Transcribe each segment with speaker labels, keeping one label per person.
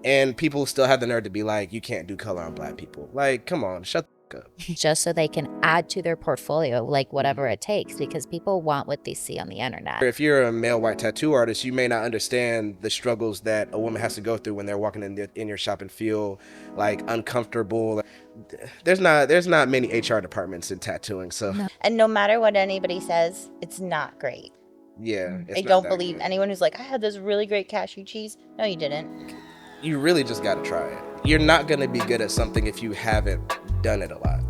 Speaker 1: And people still have the nerve to be like, you can't do color on black people. Like, come on, shut the fuck up.
Speaker 2: Just so they can add to their portfolio, like whatever it takes, because people want what they see on the internet.
Speaker 1: If you're a male white tattoo artist, you may not understand the struggles that a woman has to go through when they're walking in your shop and feel like uncomfortable. There's not many HR departments in tattooing, so
Speaker 2: No.
Speaker 3: And no matter what anybody says, it's not great.
Speaker 1: yeah.
Speaker 3: I don't believe anyone who's like, I had this really great cashew cheese. No, you didn't.
Speaker 1: You really just gotta try it. You're not gonna be good at something if you haven't done it a lot.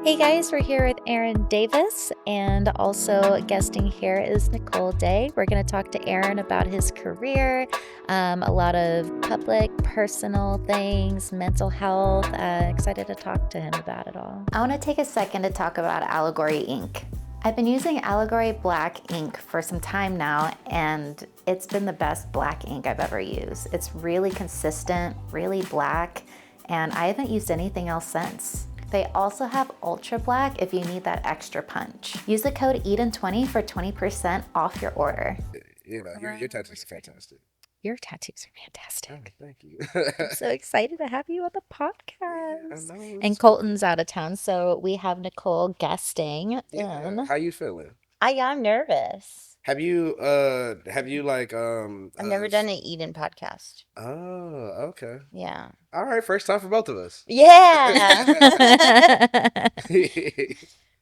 Speaker 2: Hey guys, we're here with Aaron Davis, and also guesting here is Nicole Day. We're going to talk to Aaron about his career, a lot of public, personal things, mental health. Excited to talk to him about it all. I want to take a second to talk about Allegory ink. I've been using Allegory black ink for some time now, and it's been the best black ink I've ever used. It's really consistent, really black, and I haven't used anything else since. They also have Ultra Black if you need that extra punch. Use the code EDEN20 for 20% off your order.
Speaker 1: You know, your tattoos are fantastic.
Speaker 2: Your tattoos are fantastic.
Speaker 1: Oh, thank you.
Speaker 2: I'm so excited to have you on the podcast.
Speaker 1: Yeah, I know,
Speaker 2: And Colton's out of town, so we have Nicole guesting.
Speaker 1: yeah. How you feeling?
Speaker 3: I'm nervous.
Speaker 1: Have you like
Speaker 3: I've never done an Eden podcast.
Speaker 1: Oh, okay.
Speaker 3: Yeah.
Speaker 1: All right, first time for both of us.
Speaker 3: Yeah.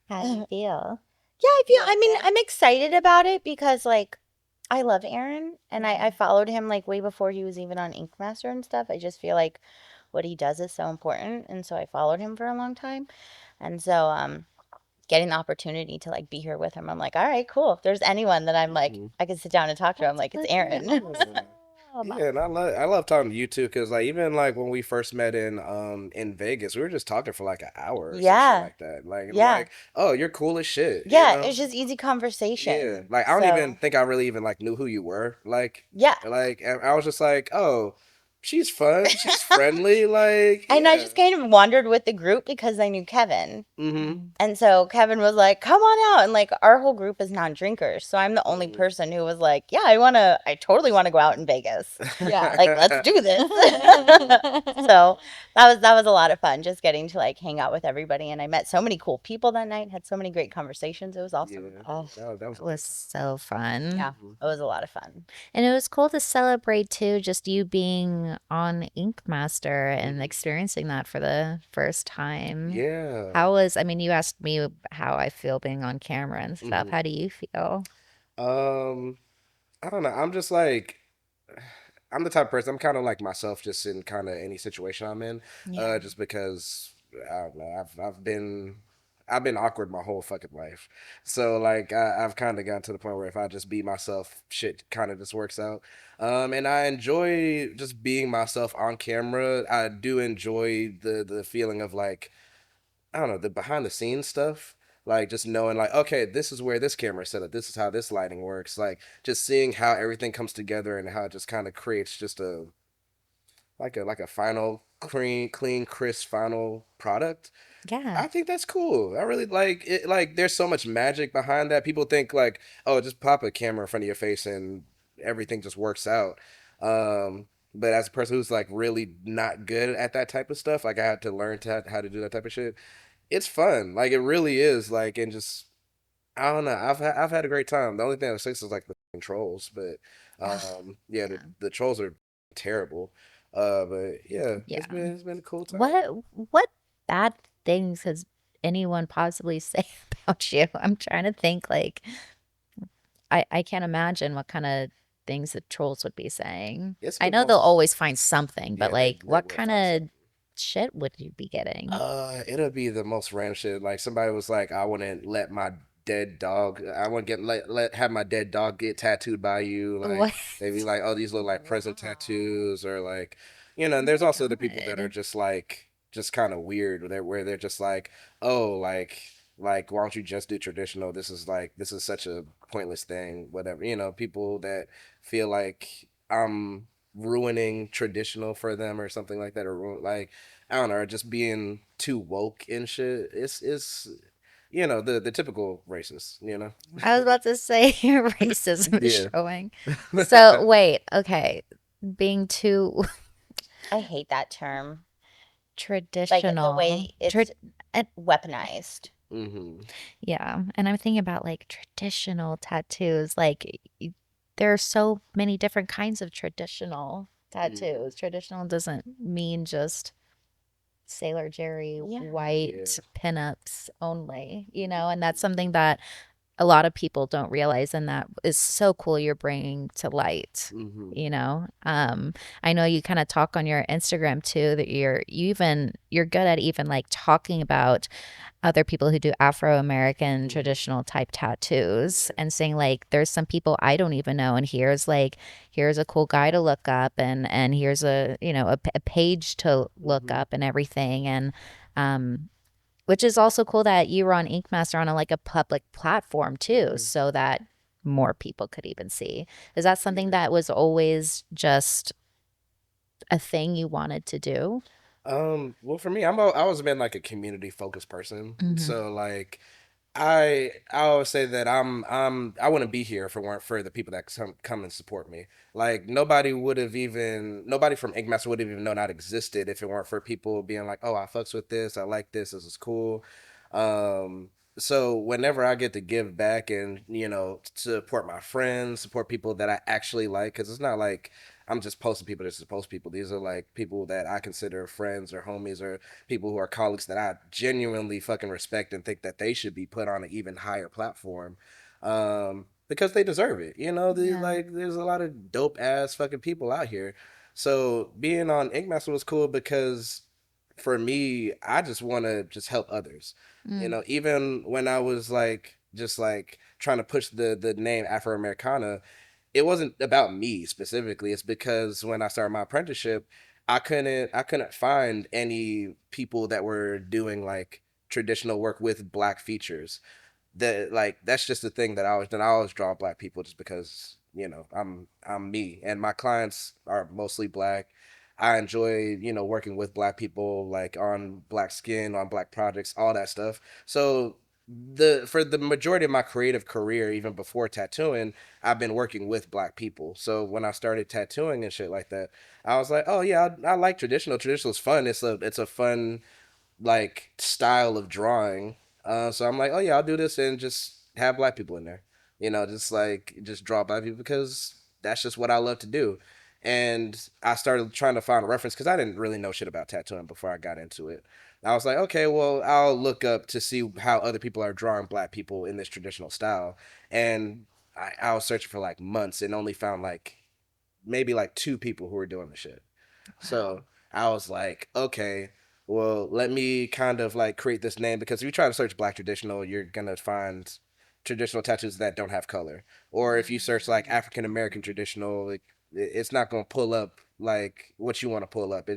Speaker 2: How do you feel?
Speaker 3: Yeah, I mean, I'm excited about it because, like, I love Aaron, and I followed him, like, way before he was even on Ink Master and stuff. I just feel like what he does is so important, and so I followed him for a long time. And so, getting the opportunity to, like, be here with him, I'm like, all right, cool. If there's anyone that I'm like, I can sit down and talk to, I'm like, it's Aaron.
Speaker 1: Yeah, and I love talking to you too, because like even like when we first met in Vegas, we were just talking for like an hour or some shit
Speaker 3: Yeah.
Speaker 1: like that. Like,
Speaker 3: Yeah.
Speaker 1: like, oh, you're cool as shit.
Speaker 3: Yeah,
Speaker 1: you know?
Speaker 3: it's just easy conversation.
Speaker 1: Yeah, like I don't
Speaker 3: So-
Speaker 1: even think I really even like knew who you were. Like,
Speaker 3: Yeah.
Speaker 1: like and I was just like, oh, she's fun, she's friendly, like.
Speaker 3: And I
Speaker 1: yeah.
Speaker 3: just kind of wandered with the group because I knew Kevin.
Speaker 1: Mm-hmm.
Speaker 3: And so Kevin was like, come on out. And like our whole group is non-drinkers. So I'm the only person who was like, yeah, I totally want to go out in Vegas.
Speaker 2: Yeah.
Speaker 3: Like, let's do this. So that was a lot of fun just getting to like hang out with everybody. And I met so many cool people that night, had so many great conversations. It was awesome.
Speaker 1: Yeah,
Speaker 2: Oh,
Speaker 1: that
Speaker 2: it was so fun.
Speaker 3: Yeah, it was a lot of fun.
Speaker 2: And it was cool to celebrate too, just you being on Ink Master and experiencing that for the first time.
Speaker 1: Yeah.
Speaker 2: How was, I mean, you asked me how I feel being on camera and stuff. How do you feel?
Speaker 1: I don't know. I'm just like, I'm the type of person. I'm kind of like myself, just in kind of any situation I'm in.
Speaker 2: Yeah.
Speaker 1: Just because I don't know. I've been awkward my whole fucking life. So like I've kind of gotten to the point where if I just be myself, shit kind of just works out. And I enjoy just being myself on camera. I do enjoy the feeling of like, I don't know, the behind the scenes stuff. Like just knowing like, okay, this is where this camera is set up. This is how this lighting works. Like just seeing how everything comes together and how it just kind of creates just a like a final clean, crisp final product.
Speaker 2: Yeah.
Speaker 1: I think that's cool. I really like it. Like there's so much magic behind that. People think like, oh, just pop a camera in front of your face and everything just works out. But as a person who's like really not good at that type of stuff, like I had to learn how to do that type of shit. It's fun. Like it really is. Like and just I don't know. I've had a great time. The only thing that sucks is like the f***ing trolls, but yeah, the trolls are terrible. But yeah,
Speaker 2: Yeah.
Speaker 1: it's been a cool time.
Speaker 2: What bad things has anyone possibly say about you? I'm trying to think like I can't imagine what kind of things the trolls would be saying.
Speaker 1: It's
Speaker 2: I
Speaker 1: been
Speaker 2: know they'll
Speaker 1: most-
Speaker 2: always find something, but
Speaker 1: Yeah,
Speaker 2: like
Speaker 1: they
Speaker 2: what
Speaker 1: will
Speaker 2: kind
Speaker 1: find
Speaker 2: of shit would you be getting?
Speaker 1: It'll be the most random shit. Like somebody was like, I wouldn't let my dead dog. I wouldn't get let have my dead dog get tattooed by you. Like
Speaker 2: What?
Speaker 1: they'd be like, oh, these look like present tattoos, or like, you know. And there's also the people that are just like, just kind of weird, where they're just like, oh, like why don't you just do traditional? This is such a pointless thing. Whatever, you know. People that feel like I'm ruining traditional for them or something like that, or like I don't know, just being too woke and shit. It's the typical racist,
Speaker 2: I was about to say your racism is
Speaker 1: Yeah.
Speaker 2: showing. So wait, okay, being too
Speaker 3: I hate that term. Like the
Speaker 2: traditional.
Speaker 3: way it's
Speaker 2: And
Speaker 3: weaponized.
Speaker 1: Hmm.
Speaker 2: yeah, and I'm thinking about like traditional tattoos. Like there are so many different kinds of traditional
Speaker 1: Hmm.
Speaker 2: tattoos. Traditional doesn't mean just Sailor Jerry
Speaker 3: Yeah.
Speaker 1: Yeah.
Speaker 2: white pinups only, and that's something that a lot of people don't realize, and that is so cool you're bringing to light.
Speaker 1: Hmm.
Speaker 2: I know you kind of talk on your Instagram too that you're good at even like talking about other people who do Afro-American
Speaker 1: Hmm.
Speaker 2: traditional type tattoos
Speaker 1: Yeah.
Speaker 2: and saying like there's some people I don't even know, and here's a cool guy to look up, and here's a page to look
Speaker 1: Hmm.
Speaker 2: up and everything. And um which is also cool that you were on Ink Master on a public platform too,
Speaker 1: Hmm.
Speaker 2: so that more people could even see. Is that something
Speaker 1: Yeah.
Speaker 2: that was always just a thing you wanted to do?
Speaker 1: Well, for me, I always been like a community focused person.
Speaker 2: Mm-hmm.
Speaker 1: So like I always say that I wouldn't be here if it weren't for the people that come and support me. Like nobody from Ink would have even known I existed if it weren't for people being like, oh, I fucks with this, I like this is cool. Um, so whenever I get to give back and support my friends, support people that I actually like, because it's not like I'm just posting people just to post people. These are like people that I consider friends or homies or people who are colleagues that I genuinely fucking respect and think that they should be put on an even higher platform, because they deserve it.
Speaker 2: Yeah.
Speaker 1: Like there's a lot of dope ass fucking people out here. So being on Ink Master was cool because for me, I just want to just help others.
Speaker 2: Mm.
Speaker 1: Even when I was like just like trying to push the name Afro-Americana, it wasn't about me specifically. It's because when I started my apprenticeship, I couldn't find any people that were doing like traditional work with black features. That like that's just the thing that I always draw black people just because I'm me and my clients are mostly black. I enjoy working with black people like on black skin, on black projects, all that stuff. So for the majority of my creative career, even before tattooing, I've been working with black people. So when I started tattooing and shit like that, I was like, oh yeah, I like traditional. Traditional is fun. It's a fun like style of drawing. So I'm like, oh yeah, I'll do this and just have black people in there. Just draw black people because that's just what I love to do. And I started trying to find a reference because I didn't really know shit about tattooing before I got into it. I was like, okay, well, I'll look up to see how other people are drawing black people in this traditional style. And I was searching for like months and only found like maybe like two people who were doing the shit.
Speaker 2: Wow.
Speaker 1: So I was like, okay, well, let me kind of like create this name because if you try to search black traditional, you're gonna find traditional tattoos that don't have color. Or if you search like African American traditional, like, it's not gonna pull up like what you want to pull up.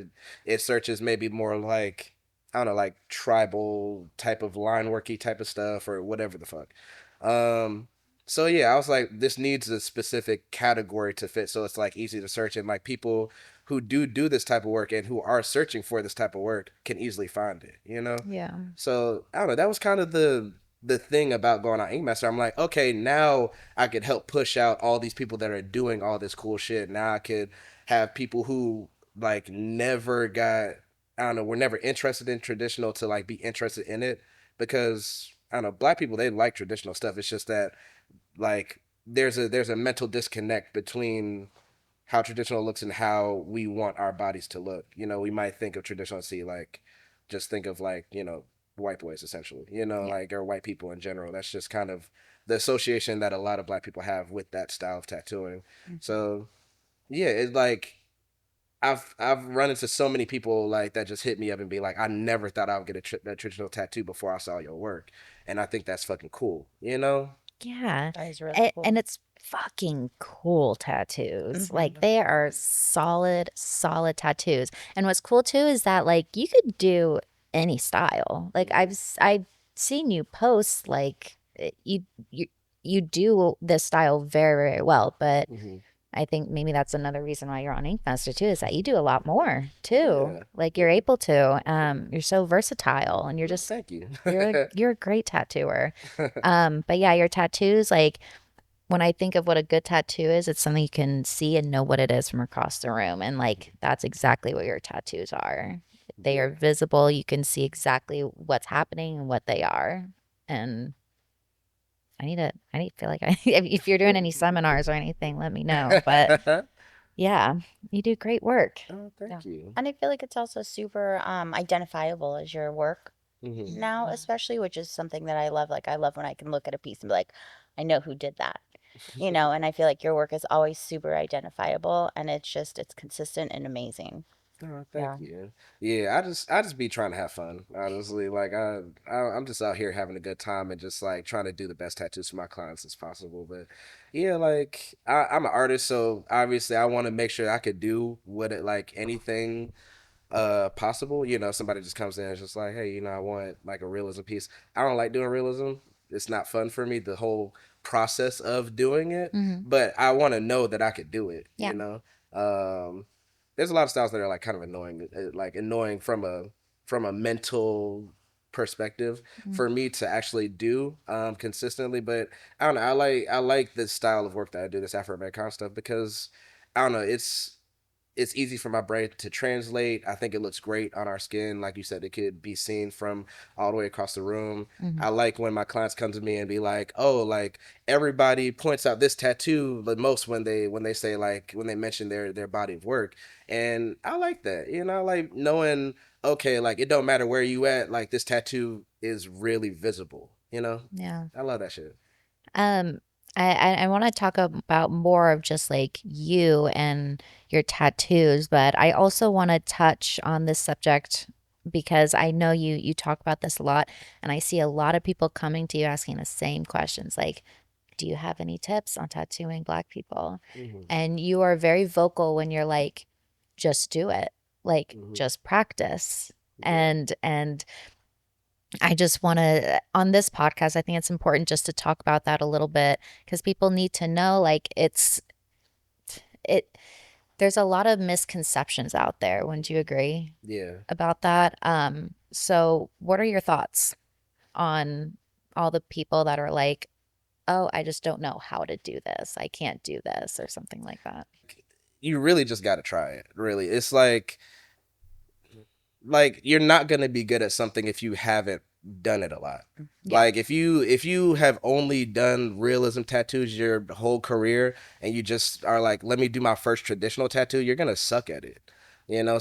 Speaker 1: It searches maybe more like I don't know, like tribal type of line worky type of stuff or whatever the fuck. Um, so yeah, I was like, this needs a specific category to fit, so it's like easy to search and like people who do this type of work and who are searching for this type of work can easily find it.
Speaker 2: Yeah.
Speaker 1: So I don't know. That was kind of the thing about going on Ink Master. I'm like, okay, now I could help push out all these people that are doing all this cool shit. Now I could have people who like never got, I don't know, were never interested in traditional to like be interested in it because I don't know, black people they like traditional stuff. It's just that like there's a mental disconnect between how traditional looks and how we want our bodies to look. We might think of traditional and see like just think of like, white boys essentially,
Speaker 2: Yeah.
Speaker 1: like or white people in general. That's just kind of the association that a lot of black people have with that style of tattooing.
Speaker 2: Mhm.
Speaker 1: So yeah, it's like I've run into so many people like that just hit me up and be like, I never thought I would get a traditional tattoo before I saw your work, and I think that's fucking cool.
Speaker 2: Yeah.
Speaker 3: That is really
Speaker 2: And
Speaker 3: cool.
Speaker 2: it's fucking cool tattoos.
Speaker 3: Hmm.
Speaker 2: Like they are solid, solid tattoos. And what's cool too is that like you could do any style. Like I've seen you post like you you do this style very, very well, but
Speaker 1: Mm-hmm.
Speaker 2: I think maybe that's another reason why you're on Inkmaster too, is that you do a lot more too.
Speaker 1: Yeah.
Speaker 2: Like you're able to. You're so versatile, and
Speaker 1: Well, thank you.
Speaker 2: you're a great tattooer. But yeah, your tattoos, like when I think of what a good tattoo is, it's something you can see and know what it is from across the room, and like that's exactly what your tattoos are. They are
Speaker 1: Yeah.
Speaker 2: visible. You can see exactly what's happening and what they are. And I need to feel like if you're doing any seminars or anything, let me know. But yeah, you do great work.
Speaker 1: Oh,
Speaker 3: Yeah.
Speaker 1: thank you.
Speaker 3: And I feel like it's also super identifiable as your work
Speaker 1: Hmm.
Speaker 3: now, especially, which is something that I love. Like, I love when I can look at a piece and be like, I know who did that, and I feel like your work is always super identifiable, and it's consistent and amazing.
Speaker 1: Oh, thank
Speaker 3: Yeah.
Speaker 1: you. Yeah, I just be trying to have fun, honestly. Like I'm just out here having a good time and just like trying to do the best tattoos for my clients as possible. But yeah, like I'm an artist, so obviously I want to make sure I could do what it like anything possible. Somebody just comes in and it's just like, hey, I want like a realism piece. I don't like doing realism. It's not fun for me, the whole process of doing it.
Speaker 2: Hmm.
Speaker 1: But I want to know that I could do it,
Speaker 2: Yeah.
Speaker 1: um there's a lot of styles that are like kind of annoying, like annoying from a mental perspective
Speaker 2: Mm.
Speaker 1: for me to actually do consistently. But I don't know, I like this style of work that I do, this Afro-Americana stuff, because I don't know, it's easy for my brain to translate. I think it looks great on our skin. Like you said, it could be seen from all the way across the room.
Speaker 2: Hmm.
Speaker 1: I like when my clients come to me and be like, "Oh, like everybody points out this tattoo the most when they say like when they mention their body of work." And I like that. Like knowing, okay, like it don't matter where you at, like this tattoo is really visible.
Speaker 2: Yeah.
Speaker 1: I love that shit.
Speaker 2: Um, I want to talk about more of just like you and your tattoos, but I also want to touch on this subject because I know you talk about this a lot, and I see a lot of people coming to you asking the same questions, like, do you have any tips on tattooing Black people?
Speaker 1: Hmm.
Speaker 2: And you are very vocal when you're like, just do it, like
Speaker 1: Hmm.
Speaker 2: just practice.
Speaker 1: Yeah.
Speaker 2: And I just want to, on this podcast, I think it's important just to talk about that a little bit because people need to know like it, there's a lot of misconceptions out there. Wouldn't you agree
Speaker 1: Yeah.
Speaker 2: about that? So what are your thoughts on all the people that are like, oh, I just don't know how to do this. I can't do this or something like that.
Speaker 1: You really just got to try it. Really, it's like you're not going to be good at something if you haven't done it a lot.
Speaker 2: Yeah.
Speaker 1: Like if you have only done realism tattoos your whole career and you just are like, let me do my first traditional tattoo, you're going to suck at it.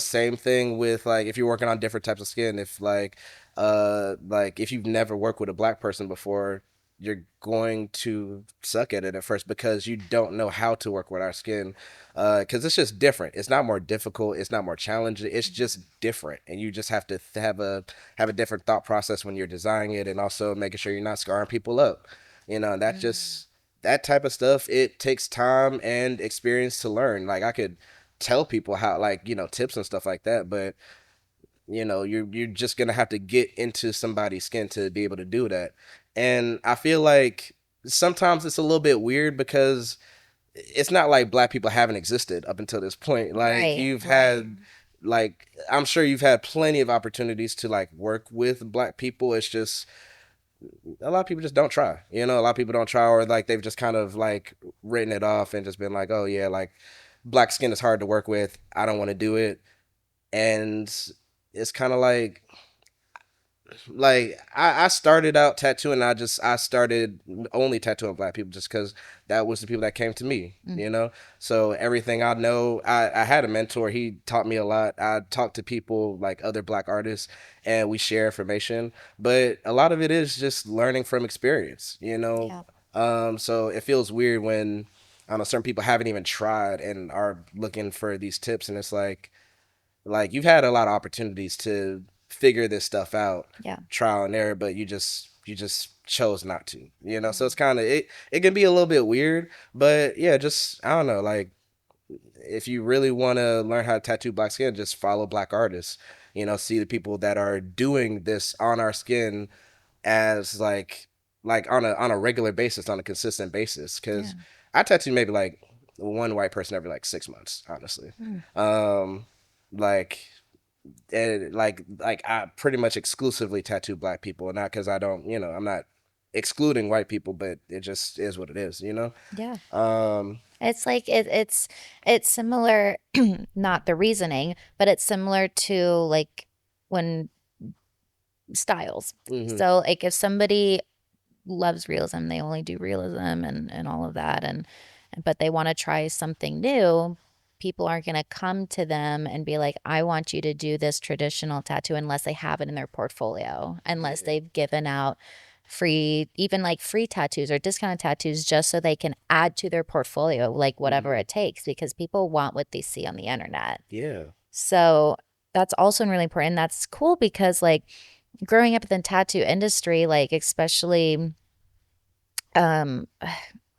Speaker 1: Same thing with like if you're working on different types of skin. If like if you've never worked with a black person before, you're going to suck at it at first because you don't know how to work with our skin, because it's just different. It's not more difficult. It's not more challenging. It's just different, and you just have to have a different thought process when you're designing it, and also making sure you're not scarring people up. And that
Speaker 2: Mm.
Speaker 1: just that type of stuff. It takes time and experience to learn. Like I could tell people how, like tips and stuff like that, but you're just gonna have to get into somebody's skin to be able to do that. And I feel like sometimes it's a little bit weird because it's not like black people haven't existed up until this point. Like
Speaker 2: Right.
Speaker 1: you've had, like I'm sure you've had plenty of opportunities to like work with black people. It's just a lot of people just don't try. A lot of people don't try, or like they've just kind of like written it off and just been like, oh yeah, like black skin is hard to work with. I don't want to do it. And it's kind of like I started out tattooing. I started only tattooing black people just because that was the people that came to me.
Speaker 2: Mm.
Speaker 1: So everything I know, I had a mentor. He taught me a lot. I talked to people like other black artists, and we share information. But a lot of it is just learning from experience.
Speaker 2: Yeah.
Speaker 1: So it feels weird when I don't know certain people haven't even tried and are looking for these tips, and it's like you've had a lot of opportunities to figure this stuff out,
Speaker 2: Yeah.
Speaker 1: trial and error, but you just chose not to. So it's kind of it can be a little bit weird, but yeah, just I don't know, like if you really want to learn how to tattoo black skin, just follow black artists. See the people that are doing this on our skin as like on a regular basis, on a consistent basis.
Speaker 2: Yeah.
Speaker 1: Because I tattoo maybe like one white person every like 6 months, honestly.
Speaker 2: Mm.
Speaker 1: Like like I pretty much exclusively tattoo black people, not because I don't, I'm not excluding white people, but it just is what it is,
Speaker 2: Yeah.
Speaker 1: Um,
Speaker 2: It's like it's similar, not the reasoning, but it's similar to like when styles.
Speaker 1: mhm,
Speaker 2: So like if somebody loves realism, they only do realism and all of that, and but they want to try something new, people aren't going to come to them and be like, I want you to do this traditional tattoo unless they have it in their portfolio, unless
Speaker 1: yeah,
Speaker 2: they've given out free, even like free tattoos or discounted tattoos, just so they can add to their portfolio, like whatever
Speaker 1: mhm,
Speaker 2: it takes, because people want what they see on the internet.
Speaker 1: yeah,
Speaker 2: So that's also really important. That's cool because like growing up in the tattoo industry, like especially um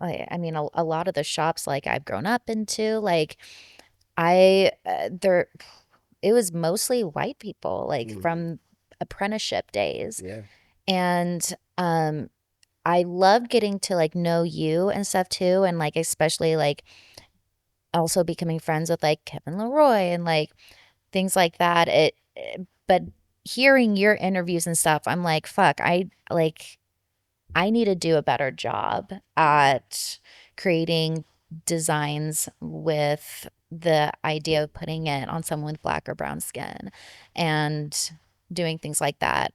Speaker 2: I mean a lot of the shops like I've grown up into, like I there it was mostly white people like
Speaker 1: mhm,
Speaker 2: from apprenticeship days.
Speaker 1: yeah,
Speaker 2: And I love getting to like know you and stuff too, and like especially like also becoming friends with like Kevin Leroy and like things like that. But hearing your interviews and stuff, I'm like, fuck, I need to do a better job at creating designs with the idea of putting it on someone with black or brown skin and doing things like that,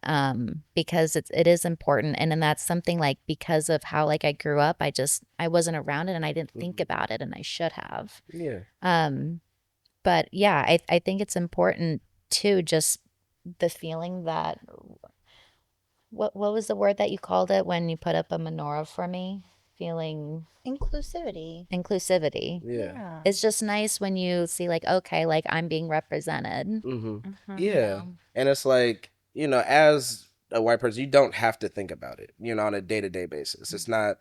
Speaker 2: because it is important. And then that's something like because of how like I grew up, I wasn't around it and I didn't think
Speaker 1: mhm,
Speaker 2: about it and I should have.
Speaker 1: yeah.
Speaker 2: Um, but yeah, I think it's important too, just the feeling that what was the word that you called it when you put up a menorah for me? Feeling
Speaker 3: Inclusivity.
Speaker 2: inclusivity.
Speaker 1: Yeah.
Speaker 3: Yeah.
Speaker 2: It's just nice when you see like, okay, like I'm being represented,
Speaker 1: Mm-hmm.
Speaker 3: Mm-hmm.
Speaker 2: you
Speaker 1: Yeah.
Speaker 2: know?
Speaker 1: And it's like, as a white person, you don't have to think about it, on a day-to-day basis. It's not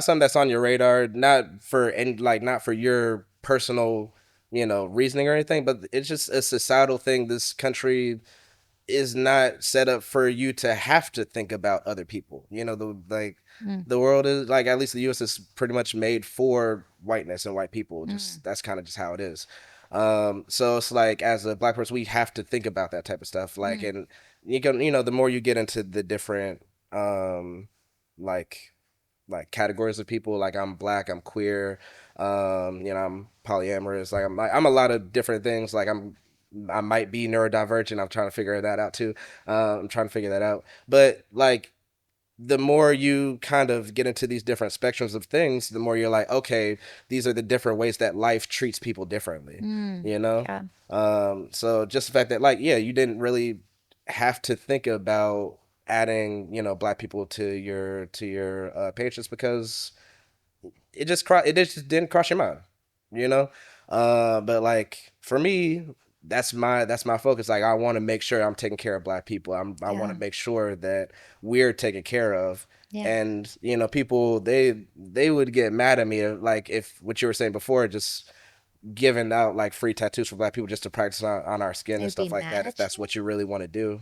Speaker 1: something that's on your radar, not for any like not for your personal, reasoning or anything, but it's just a societal thing. This country is not set up for you to have to think about other people.
Speaker 2: Mm,
Speaker 1: The world is like, at least the US is pretty much made for whiteness and white people.
Speaker 2: mm,
Speaker 1: Just that's kind of just how it is. So it's like, as a black person, we have to think about that type of stuff. Like,
Speaker 2: mm,
Speaker 1: and the more you get into the different like categories of people, like I'm black, I'm queer, I'm polyamorous, I'm a lot of different things. Like I might be neurodivergent. I'm trying to figure that out too. I'm trying to figure that out. But like, the more you kind of get into these different spectrums of things, the more you're like, okay, these are the different ways that life treats people differently,
Speaker 2: mm.
Speaker 1: you know?
Speaker 2: Yeah.
Speaker 1: So just the fact that, like, yeah, you didn't really have to think about adding, black people to your page, just because it just didn't cross your mind, you know. But like, for me, that's my focus. Like, I want to make sure I'm taking care of black people. I want
Speaker 2: Yeah.
Speaker 1: to make sure that we're taken care of.
Speaker 2: Yeah.
Speaker 1: And people, they would get mad at me, like, if what you were saying before, just giving out like free tattoos for black people just to practice on our skin
Speaker 2: They
Speaker 1: and
Speaker 2: would be
Speaker 1: stuff like
Speaker 2: mad
Speaker 1: that, if
Speaker 2: at
Speaker 1: that's
Speaker 2: you?
Speaker 1: what you really want to do.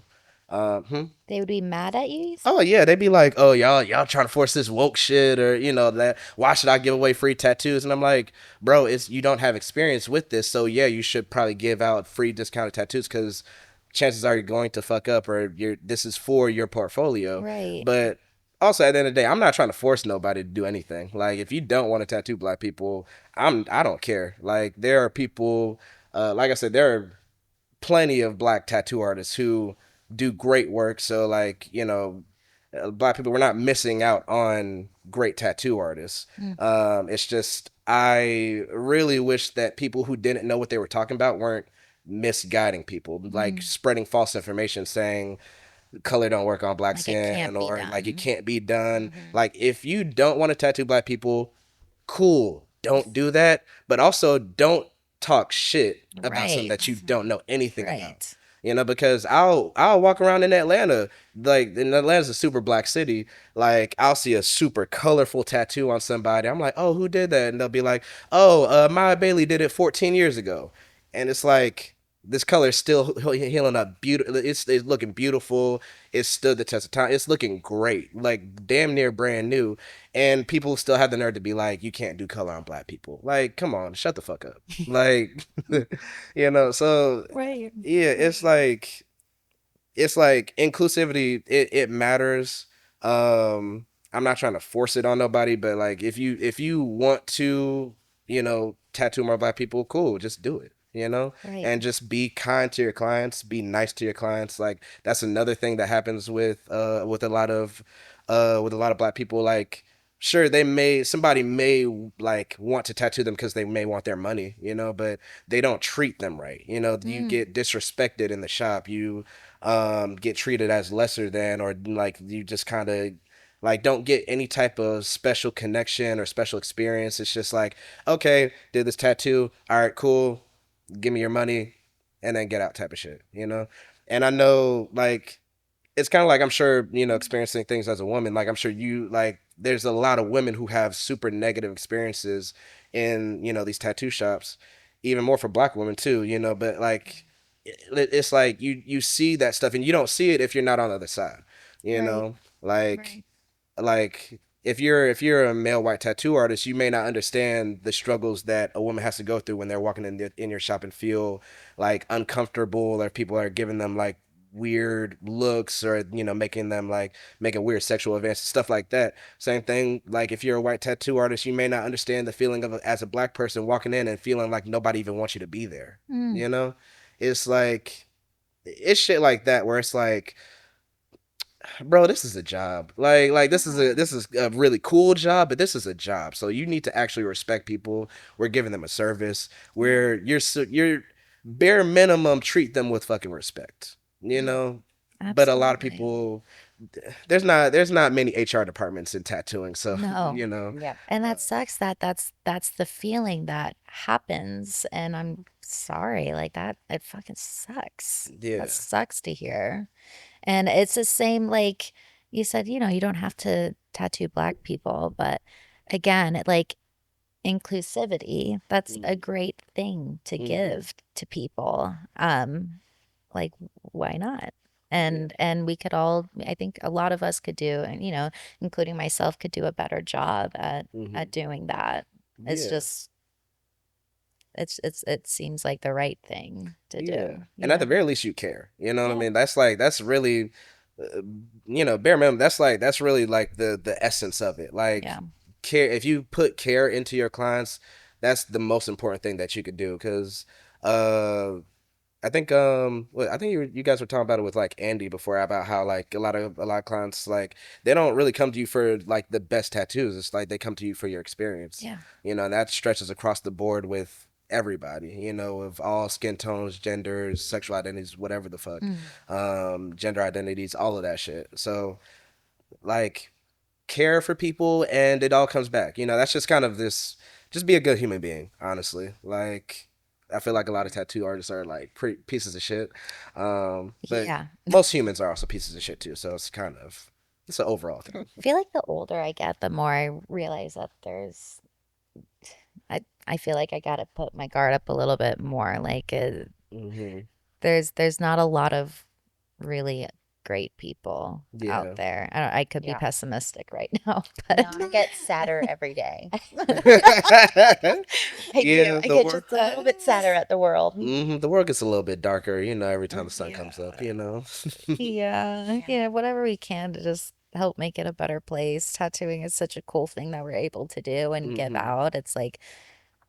Speaker 1: Hmm.
Speaker 2: They would be mad at you, you
Speaker 1: Oh
Speaker 2: said?
Speaker 1: yeah, they'd be like, "Oh, y'all trying to force this woke shit, or that. Why should I give away free tattoos?" And I'm like, "Bro, it's you don't have experience with this, so yeah, you should probably give out free discounted tattoos, because chances are you're going to fuck up, or this is for your portfolio."
Speaker 2: Right.
Speaker 1: But also, at the end of the day, I'm not trying to force nobody to do anything. Like, if you don't want to tattoo black people, I don't care. Like, there are people, like I said, there are plenty of black tattoo artists who do great work. So, like, black people, we're not missing out on great tattoo artists.
Speaker 2: Mm,
Speaker 1: It's just, I really wish that people who didn't know what they were talking about weren't misguiding people, like
Speaker 2: mm.
Speaker 1: spreading false information, saying color don't work on black
Speaker 2: Like it
Speaker 1: skin,
Speaker 2: can't be
Speaker 1: or like it
Speaker 2: done.
Speaker 1: can't be done.
Speaker 2: Hmm.
Speaker 1: Like, if you don't want to tattoo black people, cool, don't do that. But also, don't talk shit about something
Speaker 2: Right.
Speaker 1: that you don't know anything about.
Speaker 2: Right.
Speaker 1: Because I'll walk around in Atlanta, like, and Atlanta's a super black city. Like, I'll see a super colorful tattoo on somebody. I'm like, oh, who did that? And they'll be like, oh, Maya Bailey did it 14 years ago. And it's like, this color is still healing up. Beautiful. It's looking beautiful. It stood the test of time. It's looking great, like damn near brand new. And people still have the nerve to be like, you can't do color on black people. Like, come on, shut the fuck up. Like, So
Speaker 2: Right.
Speaker 1: yeah, it's like inclusivity. It matters. I'm not trying to force it on nobody, but like if you want to, tattoo more black people, cool, just do it.
Speaker 2: Right.
Speaker 1: And just be kind to your clients, be nice to your clients. Like that's another thing that happens with a lot of black people. Like sure, somebody may like want to tattoo them because they may want their money, but they don't treat them right. You get disrespected in the shop. You get treated as lesser than, or like you just kind of like don't get any type of special connection or special experience. It's just like, okay, did this tattoo, all right, cool, give me your money, and then get out type of shit. And I know like it's kind of like I'm sure experiencing things as a woman. Like I'm sure you like there's a lot of women who have super negative experiences in these tattoo shops, even more for black women too. But like it's like you see that stuff and you don't see it if you're not on the other side. You
Speaker 3: Right.
Speaker 1: know, like if you're a male white tattoo artist, you may not understand the struggles that a woman has to go through when they're walking in your shop and feel like uncomfortable, or people are giving them like weird looks, or making weird sexual advances, stuff like that. Same thing, like if you're a white tattoo artist, you may not understand the feeling of as a black person walking in and feeling like nobody even wants you to be there.
Speaker 2: Mm.
Speaker 1: you know it's like it's shit like that where it's like, bro, this is a job. Like this is a really cool job, but this is a job. So you need to actually respect people. We're giving them a service. Where you're bare minimum treat them with fucking respect. But a lot of
Speaker 2: Absolutely.
Speaker 1: people, there's not many HR departments in tattooing, so
Speaker 2: No.
Speaker 3: Yeah.
Speaker 2: And that sucks that's the feeling that happens. And I'm sorry, like that, it fucking sucks. That
Speaker 1: yeah.
Speaker 2: sucks to hear. And it's the same, like you said, you don't have to tattoo black people, but again, like inclusivity, that's a great thing to
Speaker 1: Mm-hmm.
Speaker 2: give to people. Like why not?
Speaker 1: Yeah.
Speaker 2: And we could all, I think a lot of us could do, and including myself, could do a better job
Speaker 1: Mm-hmm.
Speaker 2: at doing that. It's
Speaker 1: Yeah.
Speaker 2: just it seems like the right thing to
Speaker 1: Yeah.
Speaker 2: do,
Speaker 1: And at the very least, you care. You know what I
Speaker 3: Yeah.
Speaker 1: mean? That's really, bare minimum. That's really like the essence of it. Like
Speaker 2: Yeah.
Speaker 1: care. If you put care into your clients, that's the most important thing that you could do. Because, I think you guys were talking about it with like Andy before, about how like a lot of clients, like they don't really come to you for like the best tattoos. It's like they come to you for your experience.
Speaker 2: Yeah.
Speaker 1: And that stretches across the board with everybody, of all skin tones, genders, sexual identities, whatever the fuck,
Speaker 2: Mm.
Speaker 1: gender identities, all of that shit. So like care for people, and it all comes back. That's just kind of this. Just be a good human being, honestly. Like I feel like a lot of tattoo artists are like pieces of shit, but
Speaker 2: Yeah.
Speaker 1: most humans are also pieces of shit too. So it's an overall thing.
Speaker 2: I feel like the older I get, the more I realize that I feel like I gotta put my guard up a little bit more. Like
Speaker 1: Hmm.
Speaker 2: there's not a lot of really great people out
Speaker 1: Yeah.
Speaker 2: there. I could be
Speaker 3: Yeah.
Speaker 2: pessimistic right now,
Speaker 3: No,
Speaker 2: but
Speaker 3: I get sadder every day. I do.
Speaker 1: Yeah.
Speaker 3: I
Speaker 1: The
Speaker 3: get
Speaker 1: world.
Speaker 3: just a little bit sadder at the world.
Speaker 1: The world gets a little bit darker, every time the sun comes up.
Speaker 2: yeah. Yeah, whatever we can to just help make it a better place. Tattooing is such a cool thing that we're able to do and give
Speaker 1: Hmm.
Speaker 2: out. It's like,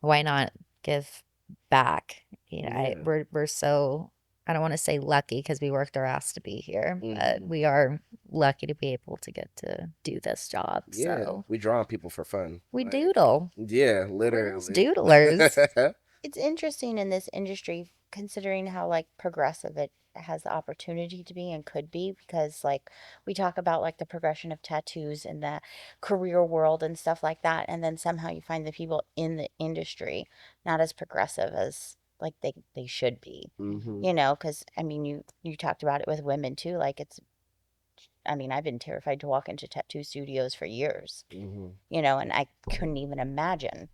Speaker 2: why not give back?
Speaker 1: Yeah.
Speaker 2: We're so, I don't want to say lucky because we worked our ass to be here, but
Speaker 1: Hmm.
Speaker 2: we are lucky to be able to get to do this job.
Speaker 1: Yeah.
Speaker 2: So
Speaker 1: We draw on people for fun.
Speaker 2: we
Speaker 1: Like,
Speaker 2: doodle.
Speaker 1: yeah,
Speaker 2: We're just
Speaker 1: literally.
Speaker 2: doodlers.
Speaker 3: It's interesting in this industry, considering how like progressive it has the opportunity to be and could be, because like we talk about like the progression of tattoos in the career world and stuff like that, and then somehow you find the people in the industry not as progressive as like they should be.
Speaker 1: Hmm.
Speaker 3: Because I mean, you talked about it with women too. Like I mean, I've been terrified to walk into tattoo studios for years,
Speaker 1: Hmm.
Speaker 3: and I couldn't even imagine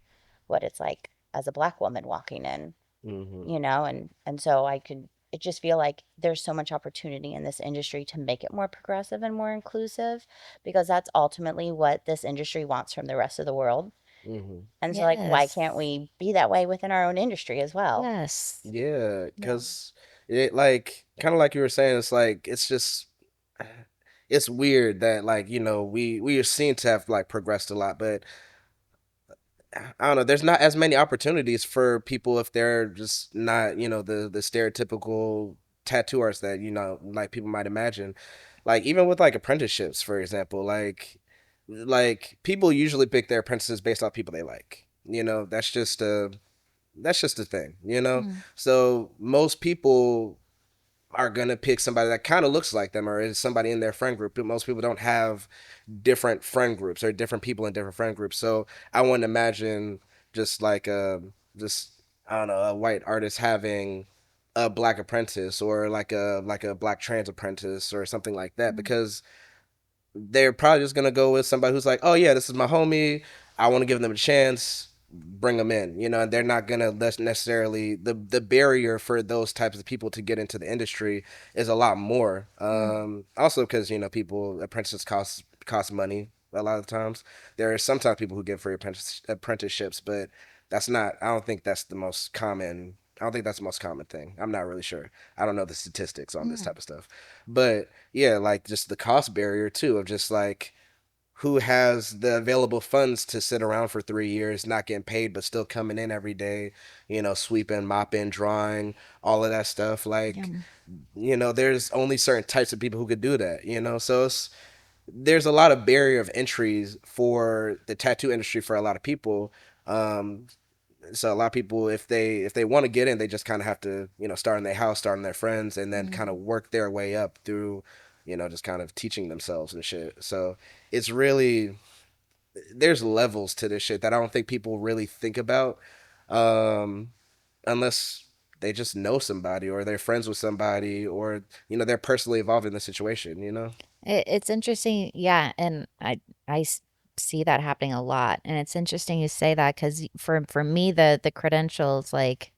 Speaker 3: what it's like as a black woman walking in.
Speaker 1: Mm-hmm.
Speaker 3: and so it just feel like there's so much opportunity in this industry to make it more progressive and more inclusive, because that's ultimately what this industry wants from the rest of the world.
Speaker 1: Mm-hmm.
Speaker 3: And so, like, why
Speaker 2: Yes.
Speaker 3: can't we be that way within our own industry as well?
Speaker 2: Yes.
Speaker 1: Yeah,
Speaker 2: Yeah.
Speaker 1: because it like kind of like you were saying, it's like it's just it's weird that like we are seen to have like progressed a lot, but I don't know. There's not as many opportunities for people if they're just not the stereotypical tattoo artists that like people might imagine. Like even with like apprenticeships, for example, like people usually pick their apprentices based off people they like. That's just a thing.
Speaker 2: Mm.
Speaker 1: So most people are gonna pick somebody that kind of looks like them or is somebody in their friend group. But most people don't have different friend groups or different people in different friend groups. So I wouldn't imagine just like just I don't know, a white artist having a black apprentice or like a black trans apprentice or something like that,
Speaker 2: Mm.
Speaker 1: because they're probably just gonna go with somebody who's like, oh yeah, this is my homie. I want to give them a chance. Bring them in, and they're not gonna necessarily the barrier for those types of people to get into the industry is a lot more.
Speaker 2: Mm.
Speaker 1: Also because people apprentices cost money a lot of times. There are sometimes people who get free apprenticeships, but that's not. I don't think that's the most common. I don't think that's the most common thing. I'm not really sure. I don't know the statistics on this
Speaker 2: Mm.
Speaker 1: type of stuff, but yeah, like just the cost barrier too of just like who has the available funds to sit around for 3 years not getting paid but still coming in every day, sweeping, mopping, drawing, all of that stuff.
Speaker 2: Yeah.
Speaker 1: Like, there's only certain types of people who could do that, so there's a lot of barrier of entries for the tattoo industry for a lot of people. um, so a lot of people, if they want to get in, they just kind of have to start in their house, start in their friends, and then kind of
Speaker 2: Mm.
Speaker 1: work their way up through just kind of teaching themselves and shit. So it's really, there's levels to this shit that I don't think people really think about, um, unless they just know somebody or they're friends with somebody or they're personally involved in the situation.
Speaker 2: It's interesting, yeah, and see that happening a lot, and it's interesting you say that because for me, the credentials, like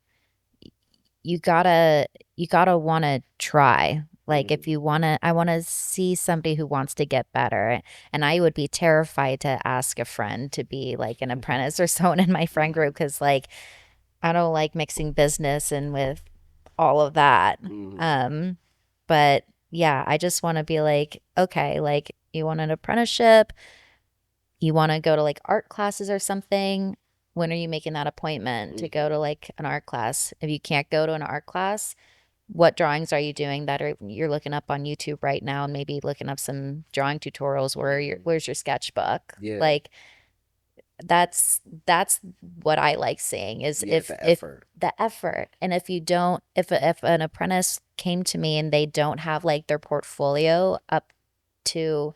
Speaker 2: you gotta you gotta want to try. Like if
Speaker 1: Hmm.
Speaker 2: you want to, I want to see somebody who wants to get better, and I would be terrified to ask a friend to be like an apprentice or someone in my friend group because like I don't like mixing business and with all of that.
Speaker 1: Hmm.
Speaker 2: Um, but yeah, I just want to be like, okay, like you want an apprenticeship, you want to go to like art classes or something. When are you making that appointment to go
Speaker 1: Hmm.
Speaker 2: to like an art class? If you can't go to an art class, what drawings are you doing that are you're looking up on YouTube right now and maybe looking up some drawing tutorials? Where's your sketchbook?
Speaker 1: Yeah.
Speaker 2: Like that's what I like seeing is
Speaker 1: Yeah,
Speaker 2: if
Speaker 1: the
Speaker 2: if
Speaker 1: effort.
Speaker 2: the effort, and if you don't, if an apprentice came to me and they don't have like their portfolio to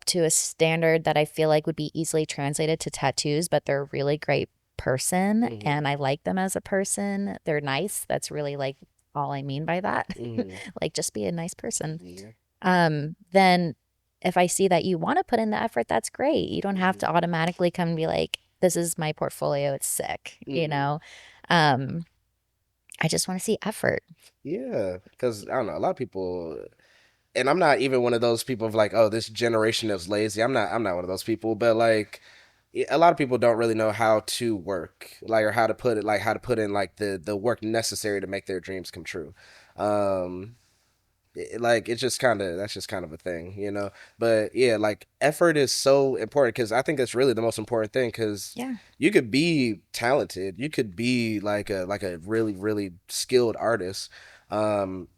Speaker 2: to a standard that I feel like would be easily translated to tattoos, but they're a really great person
Speaker 1: Hmm.
Speaker 2: and I like them as a person. They're nice. That's really like all I mean by that.
Speaker 1: Hmm.
Speaker 2: Like just be a nice person.
Speaker 1: Yeah.
Speaker 2: Then if I see that you want to put in the effort, that's great. You don't have
Speaker 1: Hmm.
Speaker 2: to automatically come and be like, this is my portfolio. It's sick, you
Speaker 1: Hmm.
Speaker 2: know? Um, I just want to see effort.
Speaker 1: Yeah, because I don't know, a lot of people, and I'm not even one of those people of like, oh, this generation is lazy. I'm not one of those people, but like, a lot of people don't really know how to work, like, or how to put it, like, how to put in like the work necessary to make their dreams come true. Um, like it's just kind of that's just kind of a thing. But yeah, like effort is so important because I think that's really the most important thing because
Speaker 2: Yeah.
Speaker 1: you could be talented, you could be like a really really skilled artist. um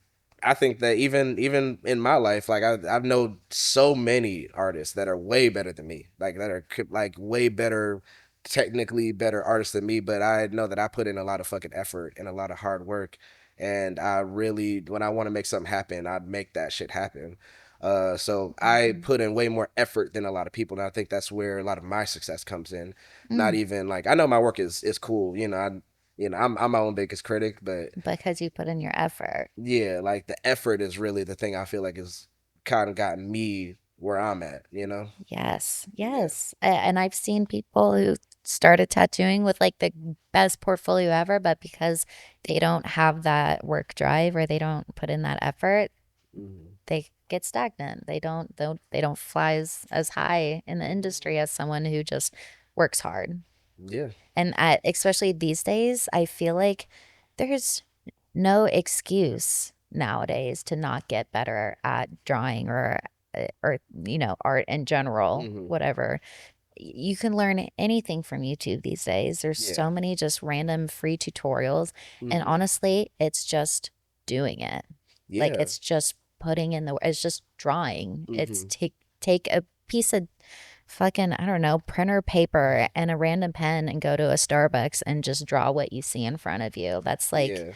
Speaker 1: I think that even in my life, like I've known so many artists that are way better than me, like that are like way better, technically better artists than me. But I know that I put in a lot of fucking effort and a lot of hard work, and I really, when I want to make something happen, I make that shit happen. So I
Speaker 2: Mhm.
Speaker 1: put in way more effort than a lot of people, and I think that's where a lot of my success comes in. Not
Speaker 2: Mm,
Speaker 1: even like I know my work is cool, I'm my own biggest critic, but
Speaker 2: because you put in your effort.
Speaker 1: yeah, like the effort is really the thing I feel like is kind of gotten me where I'm at.
Speaker 2: Yes,
Speaker 1: Yeah.
Speaker 2: yes. And I've seen people who started tattooing with like the best portfolio ever, but because they don't have that work drive or they don't put in that effort,
Speaker 1: Mhm.
Speaker 2: they get stagnant. They don't fly as high in the industry as someone who just works hard.
Speaker 1: Yeah.
Speaker 2: And especially these days, I feel like there's no excuse nowadays to not get better at drawing or art in general,
Speaker 1: Hmm.
Speaker 2: whatever. You can learn anything from YouTube these days. There's
Speaker 1: Yeah.
Speaker 2: so many just random free tutorials, and
Speaker 1: Hmm.
Speaker 2: honestly, it's just doing it. Like
Speaker 1: Yeah.
Speaker 2: it's just putting in the it's just drawing. It's
Speaker 1: Hmm.
Speaker 2: take a piece of fucking, I don't know, printer paper and a random pen and go to a Starbucks and just draw what you see in front of you. That's like
Speaker 1: Yeah.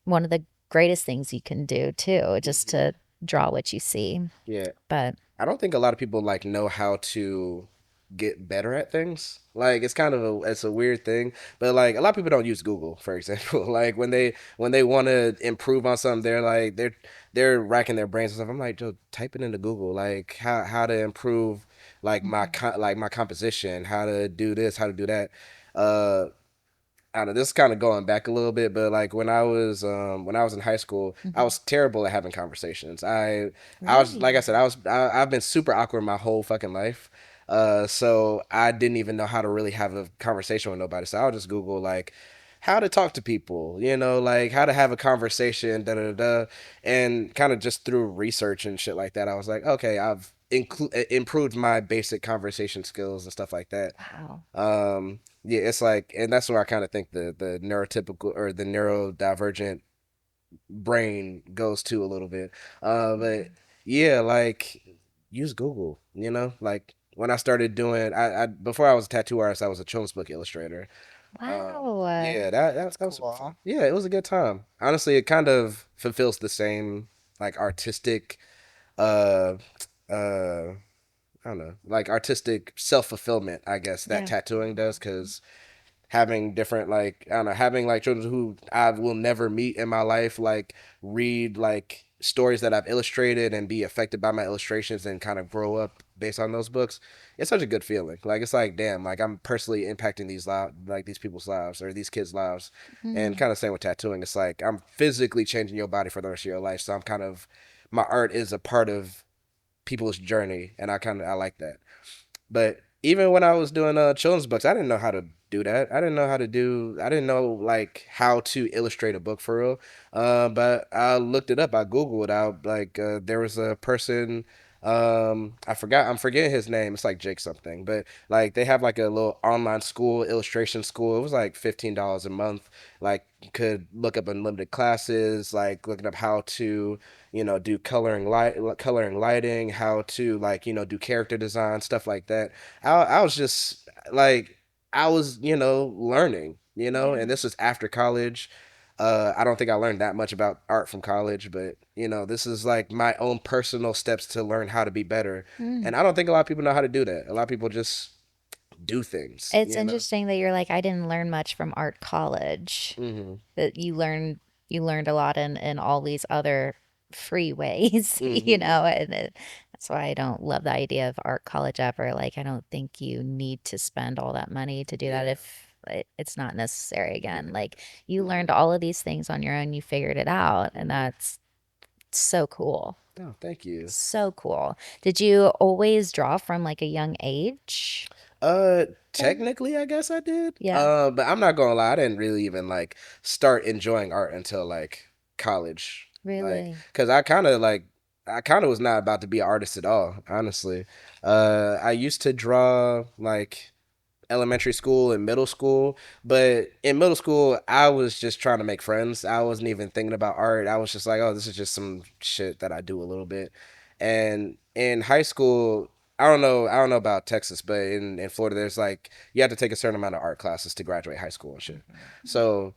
Speaker 2: one of the greatest things you can do too, just
Speaker 1: Hmm.
Speaker 2: to draw what you see.
Speaker 1: Yeah.
Speaker 2: But
Speaker 1: I don't think a lot of people like know how to get better at things. Like it's kind of it's a weird thing, but like a lot of people don't use Google, for example. Like when they want to improve on something, they're racking their brains and stuff. I'm like, Joe, type it into Google. Like how to improve like like my composition, how to do this, how to do that. Uh, I don't know, this is kind of going back a little bit, but like when I was in high school, I
Speaker 2: Mhm.
Speaker 1: was terrible at having conversations. I was like I
Speaker 2: Really?
Speaker 1: said, I've been super awkward my whole fucking life. So I didn't even know how to really have a conversation with nobody. So I'll just Google like how to talk to people, like how to have a conversation, da da da, and kind of just through research and shit like that, I was like, okay, I've improved my basic conversation skills and stuff like that.
Speaker 2: Wow.
Speaker 1: Yeah, it's like, and that's where I kind of think the neurotypical or the neurodivergent brain goes to a little bit. But
Speaker 2: Mhm.
Speaker 1: yeah, like use Google. Like when I started doing, I before I was a tattoo artist, I was a children's book illustrator.
Speaker 2: Wow.
Speaker 1: Yeah,
Speaker 3: That's
Speaker 1: that was
Speaker 3: cool.
Speaker 1: yeah, it was a good time. Honestly, it kind of fulfills the same like artistic, uh, uh, I don't know, like artistic self fulfillment, I guess that
Speaker 2: Yeah.
Speaker 1: tattooing does, because having different like I don't know, having like children who I will never meet in my life like read like stories that I've illustrated and be affected by my illustrations and kind of grow up based on those books. It's such a good feeling. Like it's like damn, like I'm personally impacting like these people's lives or these kids' lives. And
Speaker 2: Mm.
Speaker 1: kind of same with tattooing. It's like I'm physically changing your body for the rest of your life. So I'm kind of my art is a part of people's journey and I like that. But even when I was doing children's books, I didn't know how to do that. I didn't know like how to illustrate a book for real. But I looked it up. I googled out like there was a person. I'm forgetting his name. It's like Jake something. But like they have like a little online school, illustration school. It was like $15 a month. Like you could look up unlimited classes. Like looking up how to do coloring lighting, how to like do character design, stuff like that. I was just like I was learning, and
Speaker 2: Yeah.
Speaker 1: this was after college. I don't think I learned that much about art from college, but this is like my own personal steps to learn how to be better.
Speaker 2: Mm.
Speaker 1: And I don't think a lot of people know how to do that. A lot of people just do things,
Speaker 2: It's interesting that you're like, I didn't learn much from art college.
Speaker 1: Hmm.
Speaker 2: That you learned a lot in all these other free ways,
Speaker 1: Hmm.
Speaker 2: and that's why I don't love the idea of art college ever. Like, I don't think you need to spend all that money to do that
Speaker 1: Yeah.
Speaker 2: if it's not necessary again.
Speaker 1: Yeah.
Speaker 2: Like, you
Speaker 1: Hmm.
Speaker 2: learned all of these things on your own, you figured it out, and
Speaker 1: Hmm.
Speaker 2: that's so cool.
Speaker 1: Oh, thank you.
Speaker 2: So cool. Did you always draw from like a young age?
Speaker 1: Uh,
Speaker 2: Then?
Speaker 1: Technically, I guess I did.
Speaker 2: Yeah,
Speaker 1: But I'm not gonna lie, I didn't really even like start enjoying art until like college. Like,
Speaker 2: really.
Speaker 1: cause I kind of was not about to be an artist at all, honestly. I used to draw like elementary school and middle school. But in middle school, I was just trying to make friends. I wasn't even thinking about art. I was just like, oh, this is just some shit that I do a little bit. And in high school, I don't know about Texas, but in Florida, there's like you have to take a certain amount of art classes to graduate high school and shit. So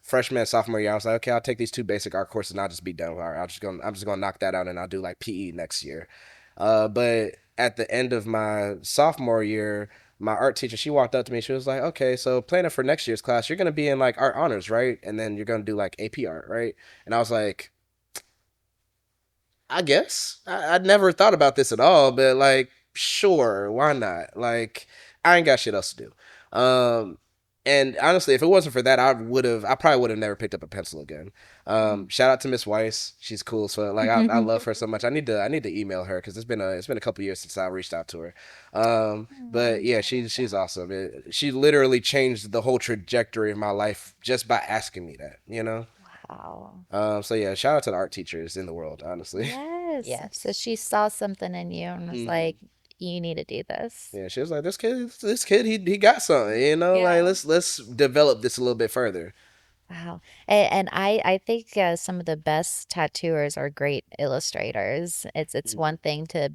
Speaker 1: freshman and sophomore year, I was like, okay, I'll take these two basic art courses and I'll just be done with art. I'm just gonna knock that out and I'll do like PE next year. But at the end of my sophomore year, my art teacher, she walked up to me. She was like, okay, so planning for next year's class, you're going to be in like art honors, right? And then you're going to do like AP art, right? And I was like, I guess. I'd never thought about this at all, but like, sure, why not? Like, I ain't got shit else to do. Um, and honestly, if it wasn't for that, I probably would have never picked up a pencil again. Shout out to Miss Weiss, she's cool. So like, I love her so much. I need to email her because it's been a couple years since I reached out to her. But yeah, she's awesome. She literally changed the whole trajectory of my life just by asking me that. You know.
Speaker 2: Wow.
Speaker 1: So yeah, shout out to the art teachers in the world, honestly.
Speaker 2: Yes.
Speaker 3: Yes.
Speaker 2: So she saw something in you and was
Speaker 1: Mhm.
Speaker 2: like, you need to do this.
Speaker 1: Yeah, she was like, this kid, he got something, you know. Like,
Speaker 2: Yeah.
Speaker 1: let's develop this a little bit further.
Speaker 2: Wow. And I think some of the best tattooers are great illustrators. It's one thing to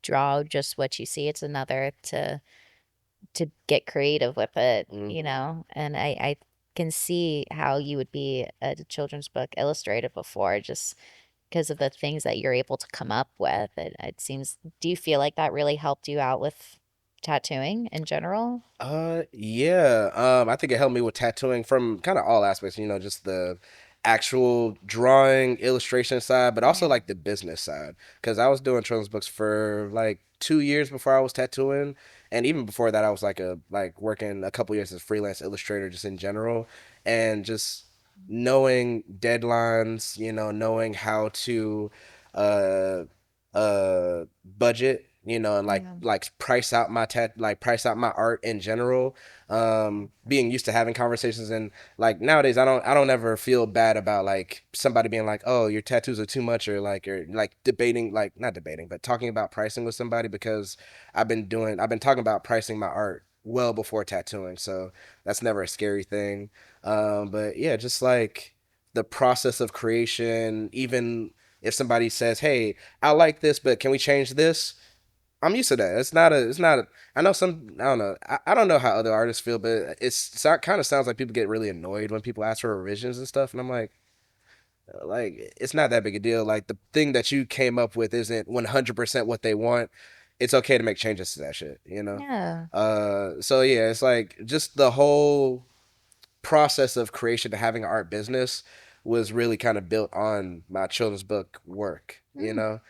Speaker 2: draw just what you see. It's another to get creative with it, you
Speaker 1: Mm-hmm.
Speaker 2: know? And I can see how you would be a children's book illustrator before just because of the things that you're able to come up with. It seems, do you feel like that really helped you out with tattooing in general?
Speaker 1: Yeah. I think it helped me with tattooing from kind of all aspects, you know, just the actual drawing, illustration side, but also
Speaker 2: Yeah.
Speaker 1: like the business side. Because I was doing children's books for like 2 years before I was tattooing, and even before that, I was like working a couple years as a freelance illustrator, just in general, and just knowing deadlines, you know, knowing how to uh budget, you know, and
Speaker 2: Yeah.
Speaker 1: like price out my art in general. Being used to having conversations, and like nowadays I don't ever feel bad about like somebody being like, oh, your tattoos are too much, or like debating, like not debating but talking about pricing with somebody, because I've been talking about pricing my art well before tattooing, so that's never a scary thing. But yeah, just like the process of creation, even if somebody says, hey, I like this, but can we change this? I'm used to that. It's not a, I know some, I don't know. I don't know how other artists feel, but it kind of sounds like people get really annoyed when people ask for revisions and stuff. And I'm like, it's not that big a deal. Like, the thing that you came up with isn't 100% what they want. It's okay to make changes to that shit, you know?
Speaker 2: Yeah.
Speaker 1: So yeah, it's like just the whole process of creation to having an art business was really kind of built on my children's book work, you
Speaker 2: Mm.
Speaker 1: know?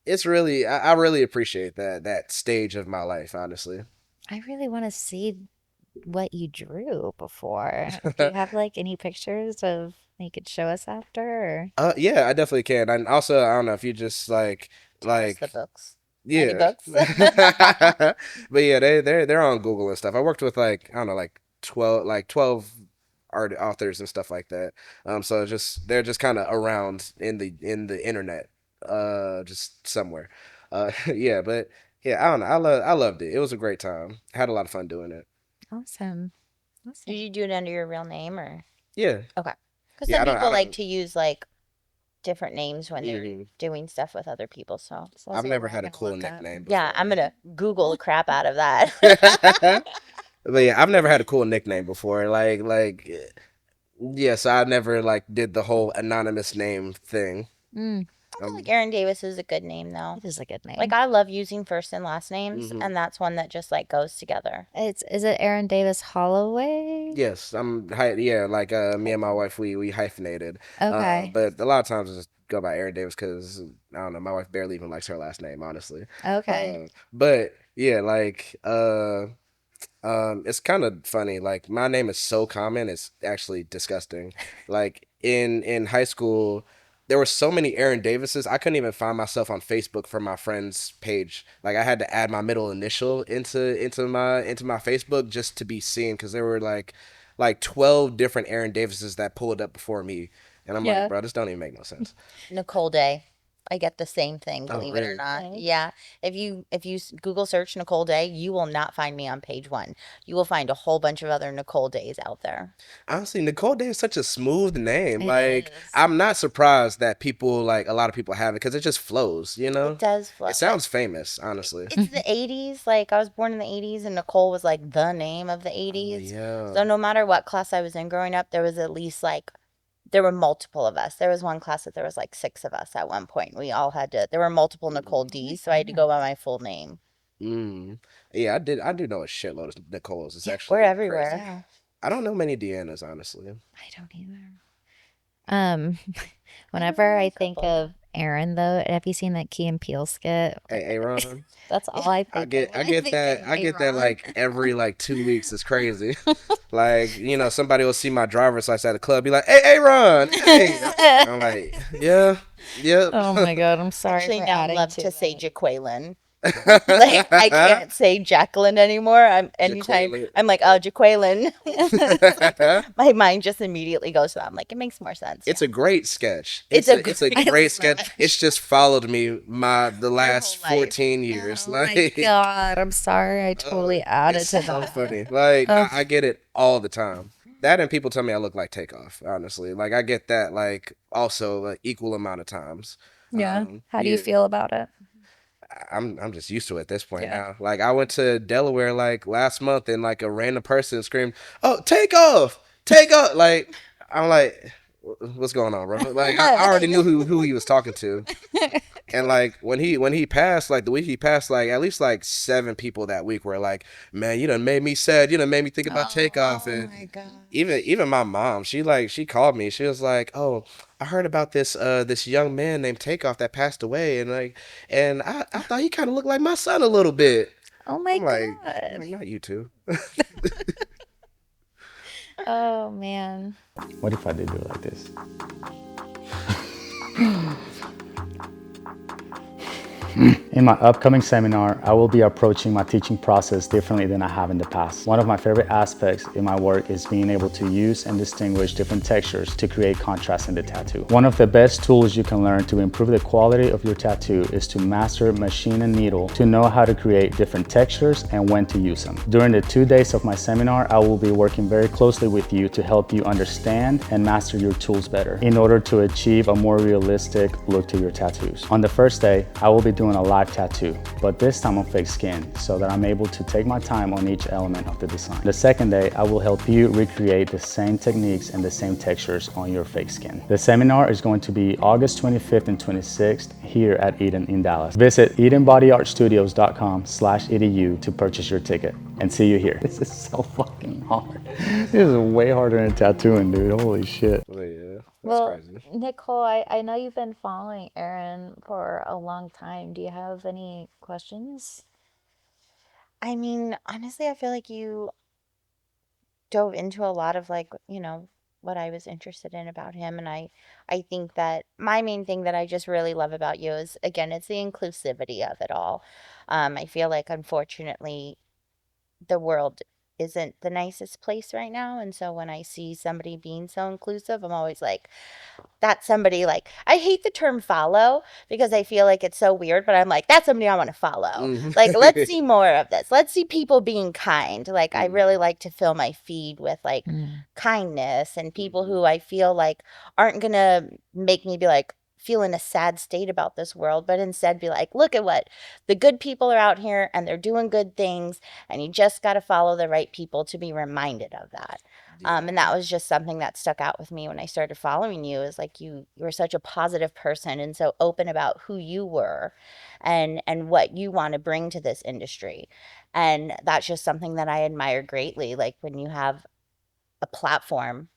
Speaker 1: It's really, I really appreciate that stage of my life, honestly.
Speaker 2: I really want to see what you drew before. Do you have like any pictures of you could show us after? Or?
Speaker 1: Yeah, I definitely can. And also, I don't know if you just
Speaker 3: Tell us the
Speaker 1: like
Speaker 3: books. Any
Speaker 1: yeah.
Speaker 3: books?
Speaker 1: But yeah, they're on Google and stuff. I worked with like, I don't know, like 12 art authors and stuff like that. So just they're just kind of around in the internet, just somewhere. Yeah, but yeah, I don't know. I loved it. It was a great time. I had a lot of fun doing it.
Speaker 2: Awesome.
Speaker 3: Did
Speaker 2: Awesome.
Speaker 3: you do it under your real name or?
Speaker 1: Yeah.
Speaker 3: Okay. Because
Speaker 1: Yeah,
Speaker 3: some
Speaker 1: I
Speaker 3: people like
Speaker 1: don't
Speaker 3: to use like different names when they're
Speaker 1: mhm.
Speaker 3: doing stuff with other people. So
Speaker 1: I've
Speaker 2: Sounds like
Speaker 1: never
Speaker 2: we're
Speaker 1: had a
Speaker 2: gonna
Speaker 1: cool
Speaker 2: look up.
Speaker 1: nickname
Speaker 3: yeah, I'm
Speaker 1: before.
Speaker 3: gonna Google the crap out of that.
Speaker 1: But yeah, I've never had a cool nickname before. Yeah, so I never like did the whole anonymous name thing.
Speaker 2: Mm,
Speaker 3: I feel like
Speaker 1: Um,
Speaker 3: Aaron Davis is a good name though.
Speaker 2: it is a good
Speaker 3: Like
Speaker 2: name.
Speaker 3: I love using first and last names,
Speaker 1: mhm.
Speaker 3: and that's one that just like goes together.
Speaker 2: It's is it Aaron Davis Holloway?
Speaker 1: Yes, yeah, like me and my
Speaker 2: Colton.
Speaker 1: wife, we hyphenated.
Speaker 2: Okay.
Speaker 1: But a lot of times I just go by Aaron Davis because I don't know, my wife barely even likes her last name, honestly.
Speaker 2: Okay.
Speaker 1: But yeah, it's kind of funny. Like, my name is so common, it's actually disgusting. Like, in high school, there were so many Aaron Davises. I couldn't even find myself on Facebook for my friend's page. Like, I had to add my middle initial into my Facebook just to be seen, because there were like 12 different Aaron Davises that pulled up before me, and I'm like,
Speaker 2: Yeah.
Speaker 1: bro, this don't even make no sense.
Speaker 3: Nicole Day. I get the same thing,
Speaker 1: Oh,
Speaker 3: believe it or
Speaker 1: really?
Speaker 3: not.
Speaker 2: Okay.
Speaker 3: Yeah. If you Google search Nicole Day, you will not find me on page one. You will find a whole bunch of other Nicole Days out there.
Speaker 1: Honestly, Nicole Day is such a smooth name.
Speaker 2: It
Speaker 1: Like,
Speaker 2: is.
Speaker 1: I'm not surprised that a lot of people have it, because it just flows, you
Speaker 3: It
Speaker 1: know?
Speaker 3: does flow.
Speaker 1: It sounds famous, honestly.
Speaker 3: It's the 80s. Like I was born in the 80s and Nicole was like the name of the
Speaker 1: Oh,
Speaker 3: 80s.
Speaker 1: yeah.
Speaker 3: So no matter what class I was in growing up, there was at least like there were multiple of us. There was one class that there was like six of us at one point. We all had to there were multiple Nicole
Speaker 2: Oh my
Speaker 3: D's, so I had to go by
Speaker 2: gosh.
Speaker 3: my full name.
Speaker 1: Mm. Yeah, I do know a shitload of Nicoles. It's
Speaker 3: Yeah, we're
Speaker 1: actually
Speaker 3: everywhere.
Speaker 1: crazy.
Speaker 2: Yeah.
Speaker 1: I don't know many Deannas, honestly.
Speaker 2: I don't either. Um,
Speaker 3: I know
Speaker 2: whenever I
Speaker 3: a
Speaker 2: think
Speaker 3: couple.
Speaker 2: of Aaron though. Have you seen that Key and Peele skit?
Speaker 1: Hey, Aaron.
Speaker 2: That's all I
Speaker 1: I
Speaker 2: think of
Speaker 1: get
Speaker 2: when
Speaker 1: I
Speaker 2: I
Speaker 1: get
Speaker 2: think of
Speaker 1: that I get that
Speaker 2: Aaron.
Speaker 1: like every like 2 weeks. It's crazy. Like, somebody will see my driver's license at the club, be like, "Hey, Aaron, hey." I'm like, yeah, yep.
Speaker 2: Oh my god, I'm sorry
Speaker 3: Actually
Speaker 2: for
Speaker 3: now
Speaker 2: adding
Speaker 3: love
Speaker 2: to
Speaker 3: to say
Speaker 2: that.
Speaker 3: Jaqueline. Like I can't say Jacqueline anymore. I'm anytime
Speaker 1: Jaqueline.
Speaker 3: I'm like, oh, Jaqueline. It's like my mind just immediately goes to that. I'm like, it makes more sense.
Speaker 1: It's
Speaker 3: Yeah.
Speaker 1: a great sketch.
Speaker 3: It's
Speaker 1: It's
Speaker 3: a
Speaker 1: a
Speaker 3: great
Speaker 1: great sketch. It's
Speaker 3: sketch.
Speaker 1: just followed me the
Speaker 3: Your
Speaker 1: last
Speaker 3: whole life.
Speaker 1: 14 years.
Speaker 2: Oh my
Speaker 1: Like,
Speaker 2: god, I'm sorry. I totally
Speaker 1: it's
Speaker 2: added to
Speaker 1: so
Speaker 2: that.
Speaker 1: funny. Like,
Speaker 2: Oh,
Speaker 1: I get it all the time. That and people tell me I look like Takeoff. Honestly, like I get that like also like equal amount of times.
Speaker 2: yeah. How do you
Speaker 1: Yeah,
Speaker 2: feel about it?
Speaker 1: I'm just used to it at this point
Speaker 2: Yeah.
Speaker 1: now. Like I went to Delaware like last month and like a random person screamed, "Oh, Takeoff, take off!" Like I'm like, what's going on, bro? Like I already knew who he was talking to. And like when he passed, like the week he passed, like at least like 7 people that week were like, "Man, you done made me sad. You done made me think about Takeoff."
Speaker 2: Oh
Speaker 1: And
Speaker 2: my god.
Speaker 1: even my mom, she called me. She was like, "Oh, I heard about this young man named Takeoff that passed away, and I thought he kind of looked like my son a little bit."
Speaker 2: Oh my
Speaker 1: I'm
Speaker 2: god.
Speaker 1: like, not you two.
Speaker 2: Oh man.
Speaker 4: What if I did do it like this? In my upcoming seminar, I will be approaching my teaching process differently than I have in the past. One of my favorite aspects in my work is being able to use and distinguish different textures to create contrast in the tattoo. One of the best tools you can learn to improve the quality of your tattoo is to master machine and needle to know how to create different textures and when to use them. During the 2 days of my seminar, I will be working very closely with you to help you understand and master your tools better in order to achieve a more realistic look to your tattoos. On the first day, I will be doing a live tattoo, but this time on fake skin so that I'm able to take my time on each element of the design. The second day, I will help you recreate the same techniques and the same textures on your fake skin. The seminar is going to be August 25th and 26th here at Eden in Dallas. Visit EdenBodyArtStudios.com/edu to purchase your ticket and see you here. This is so fucking hard. This is way harder than tattooing, dude. Holy shit.
Speaker 1: But yeah, that's
Speaker 2: Well,
Speaker 1: crazy.
Speaker 2: Nicole, I know you've been following Aaron for a long time. Do you have any questions?
Speaker 3: I mean, honestly, I feel like you dove into a lot of like, what I was interested in about him. And I think that my main thing that I just really love about you is, again, it's the inclusivity of it all. I feel like, unfortunately, the world isn't the nicest place right now. And so when I see somebody being so inclusive, I'm always like, that's somebody like, I hate the term follow because I feel like it's so weird, but I'm like, that's somebody I want to follow.
Speaker 1: Hmm.
Speaker 3: Like, let's see more of this. Let's see people being kind. Like, I really
Speaker 1: Hmm.
Speaker 3: like to fill my feed with like
Speaker 2: Mm.
Speaker 3: kindness and people who I feel like aren't going to make me be like, feel in a sad state about this world, but instead be like, look at what the good people are out here and they're doing good things. And you just got to follow the right people to be reminded of that. And
Speaker 1: Yeah.
Speaker 3: that was just something that stuck out with me when I started following you, is like you were such a positive person and so open about who you were and what you want to bring to this industry. And that's just something that I admire greatly. Like when you have a platform,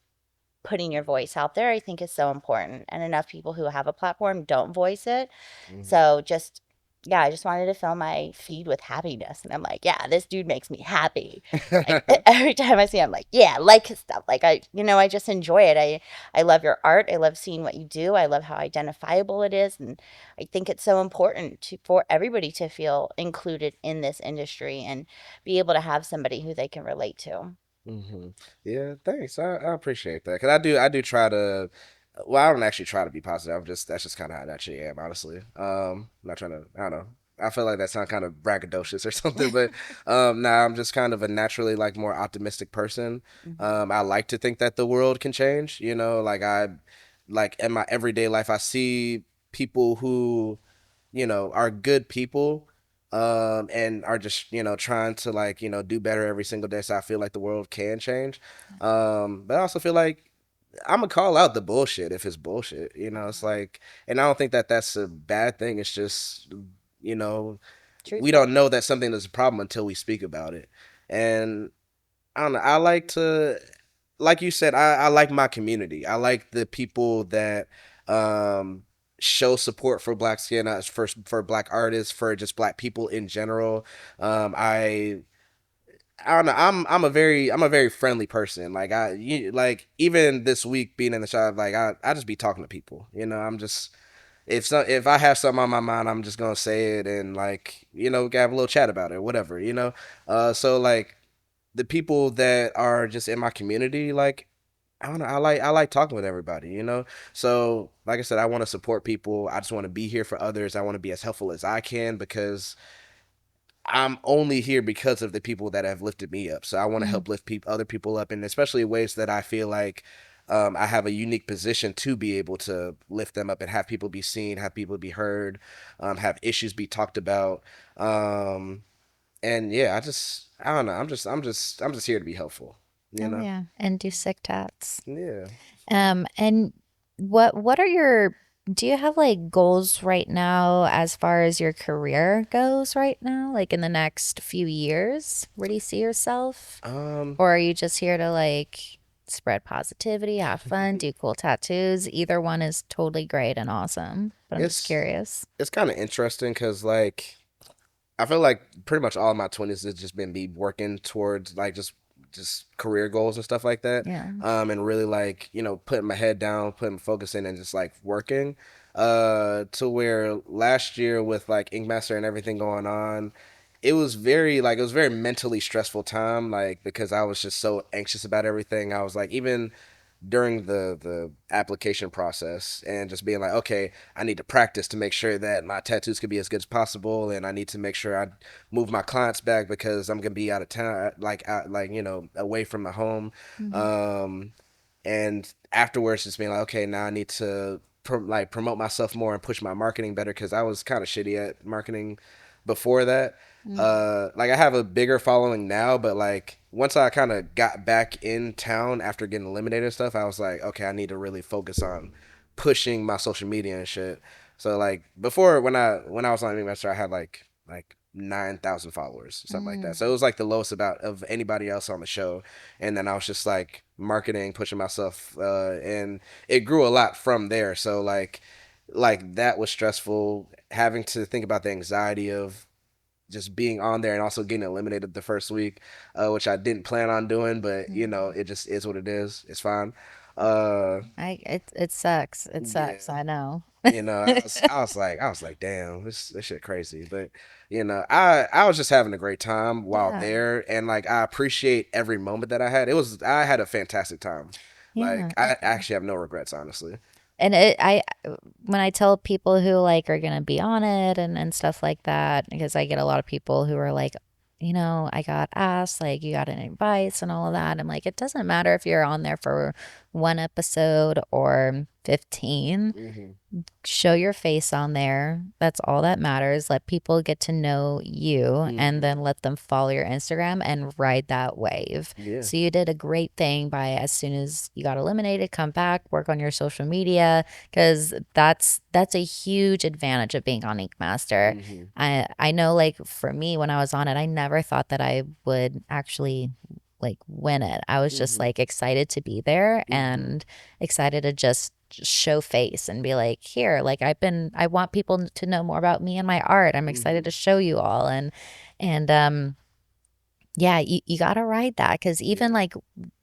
Speaker 3: putting your voice out there, I think is so important. And enough people who have a platform don't voice it.
Speaker 1: Hmm.
Speaker 3: So just, yeah, I just wanted to fill my feed with happiness. And I'm like, yeah, this dude makes me happy. Like every time I see him, I'm like, yeah, I like his stuff. Like I just enjoy it. I love your art. I love seeing what you do. I love how identifiable it is. And I think it's so important for everybody to feel included in this industry and be able to have somebody who they can relate to.
Speaker 1: Hmm. Yeah, thanks. I appreciate that because I do try to. Well, I don't actually try to be positive. That's just kind of how I actually am, honestly. I'm not trying to. I don't know. I feel like that sounds kind of braggadocious or something, but nah, I'm just kind of a naturally like more optimistic person.
Speaker 3: Mhm.
Speaker 1: I like to think that the world can change. Like like in my everyday life, I see people who are good people, and are just, trying to like, do better every single day. So I feel like the world can change. But I also feel like I'm gonna call out the bullshit if it's bullshit. It's
Speaker 3: Mhm.
Speaker 1: like, and I don't think that that's a bad thing. It's just, you know, we
Speaker 3: Truthful.
Speaker 1: don't know that something is a problem until we speak about it. And I don't know. I like to, like you said, I like my community. I like the people that, um, show support for black skin, for black artists, for just black people in general. I don't know. I'm a very friendly person. Like even this week being in the shop, like I just be talking to people. You know, I'm just if I have something on my mind, I'm just gonna say it and like we can have a little chat about it, whatever. So like the people that are just in my community, like I don't know, I like talking with everybody. So like I said, I want to support people. I just want to be here for others. I want to be as helpful as I can because I'm only here because of the people that have lifted me up. So I want to help lift other people up, and especially ways that I feel like I have a unique position to be able to lift them up and have people be seen, have people be heard, have issues be talked about. And yeah, I don't know. I'm just here to be helpful. You
Speaker 2: Oh
Speaker 1: know?
Speaker 2: yeah, and do sick tats.
Speaker 1: Yeah.
Speaker 2: And what are your do you have like goals right now as far as your career goes right now? Like in the next few years? Where do you see yourself?
Speaker 1: Um.
Speaker 2: Or are you just here to like spread positivity, have fun, do cool tattoos? Either one is totally great and awesome, but I'm just
Speaker 1: It's
Speaker 2: curious.
Speaker 1: it's kind of interesting because like I feel like pretty much all of my 20s has just been me working towards like just career goals and stuff like that.
Speaker 2: Yeah.
Speaker 1: And really like, putting my head down, putting my focus in and just like working. To where last year with like Ink Master and everything going on, it was very mentally stressful time, like because I was just so anxious about everything. I was like even during the application process and just being like, okay, I need to practice to make sure that my tattoos could be as good as possible, and I need to make sure I move my clients back because I'm gonna be out of town, like away from the home.
Speaker 2: Mhm.
Speaker 1: Um, and afterwards, just being like, okay, now I need to promote myself more and push my marketing better because I was kind of shitty at marketing before that.
Speaker 2: Mm.
Speaker 1: Like I have a bigger following now, but like once I kind of got back in town after getting eliminated and stuff, I was like, okay, I need to really focus on pushing my social media and shit. So like before, when I was on Master, I had like 9,000 followers, something like that.
Speaker 2: Mm.
Speaker 1: So it was like the lowest about of anybody else on the show. And then I was just like marketing, pushing myself, and it grew a lot from there. So like that was stressful, having to think about the anxiety of just being on there and also getting eliminated the first week, which I didn't plan on doing, but
Speaker 2: Mm.
Speaker 1: it just is what it is. It's fine. Uh,
Speaker 2: It sucks. It
Speaker 1: yeah,
Speaker 2: sucks. I know.
Speaker 1: I was like, damn, this shit crazy. But I was just having a great time while
Speaker 2: Yeah.
Speaker 1: there, and like I appreciate every moment that I had. I had a fantastic time.
Speaker 2: Yeah.
Speaker 1: Like I actually have no regrets, honestly.
Speaker 2: And when I tell people who like are gonna be on it and stuff like that, because I get a lot of people who are like, I got asked, like, you got any advice and all of that. I'm like, it doesn't matter if you're on there for one episode or 15.
Speaker 1: Hmm.
Speaker 2: Show your face on there. That's all that matters. Let people get to know you and
Speaker 1: Hmm.
Speaker 2: then let them follow your Instagram and ride that wave.
Speaker 1: Yeah.
Speaker 2: So you did a great thing by as soon as you got eliminated, come back, work on your social media because that's a huge advantage of being on Ink Master.
Speaker 1: Hmm.
Speaker 2: I know like for me when I was on it, I never thought that I would actually like win it. I was just
Speaker 1: Hmm.
Speaker 2: like excited to be there
Speaker 1: Hmm.
Speaker 2: and excited to just show face and be like, here, like I want people to know more about me and my art. I'm excited
Speaker 1: Hmm.
Speaker 2: to show you all. And yeah, you gotta ride that because even
Speaker 1: Yeah.
Speaker 2: like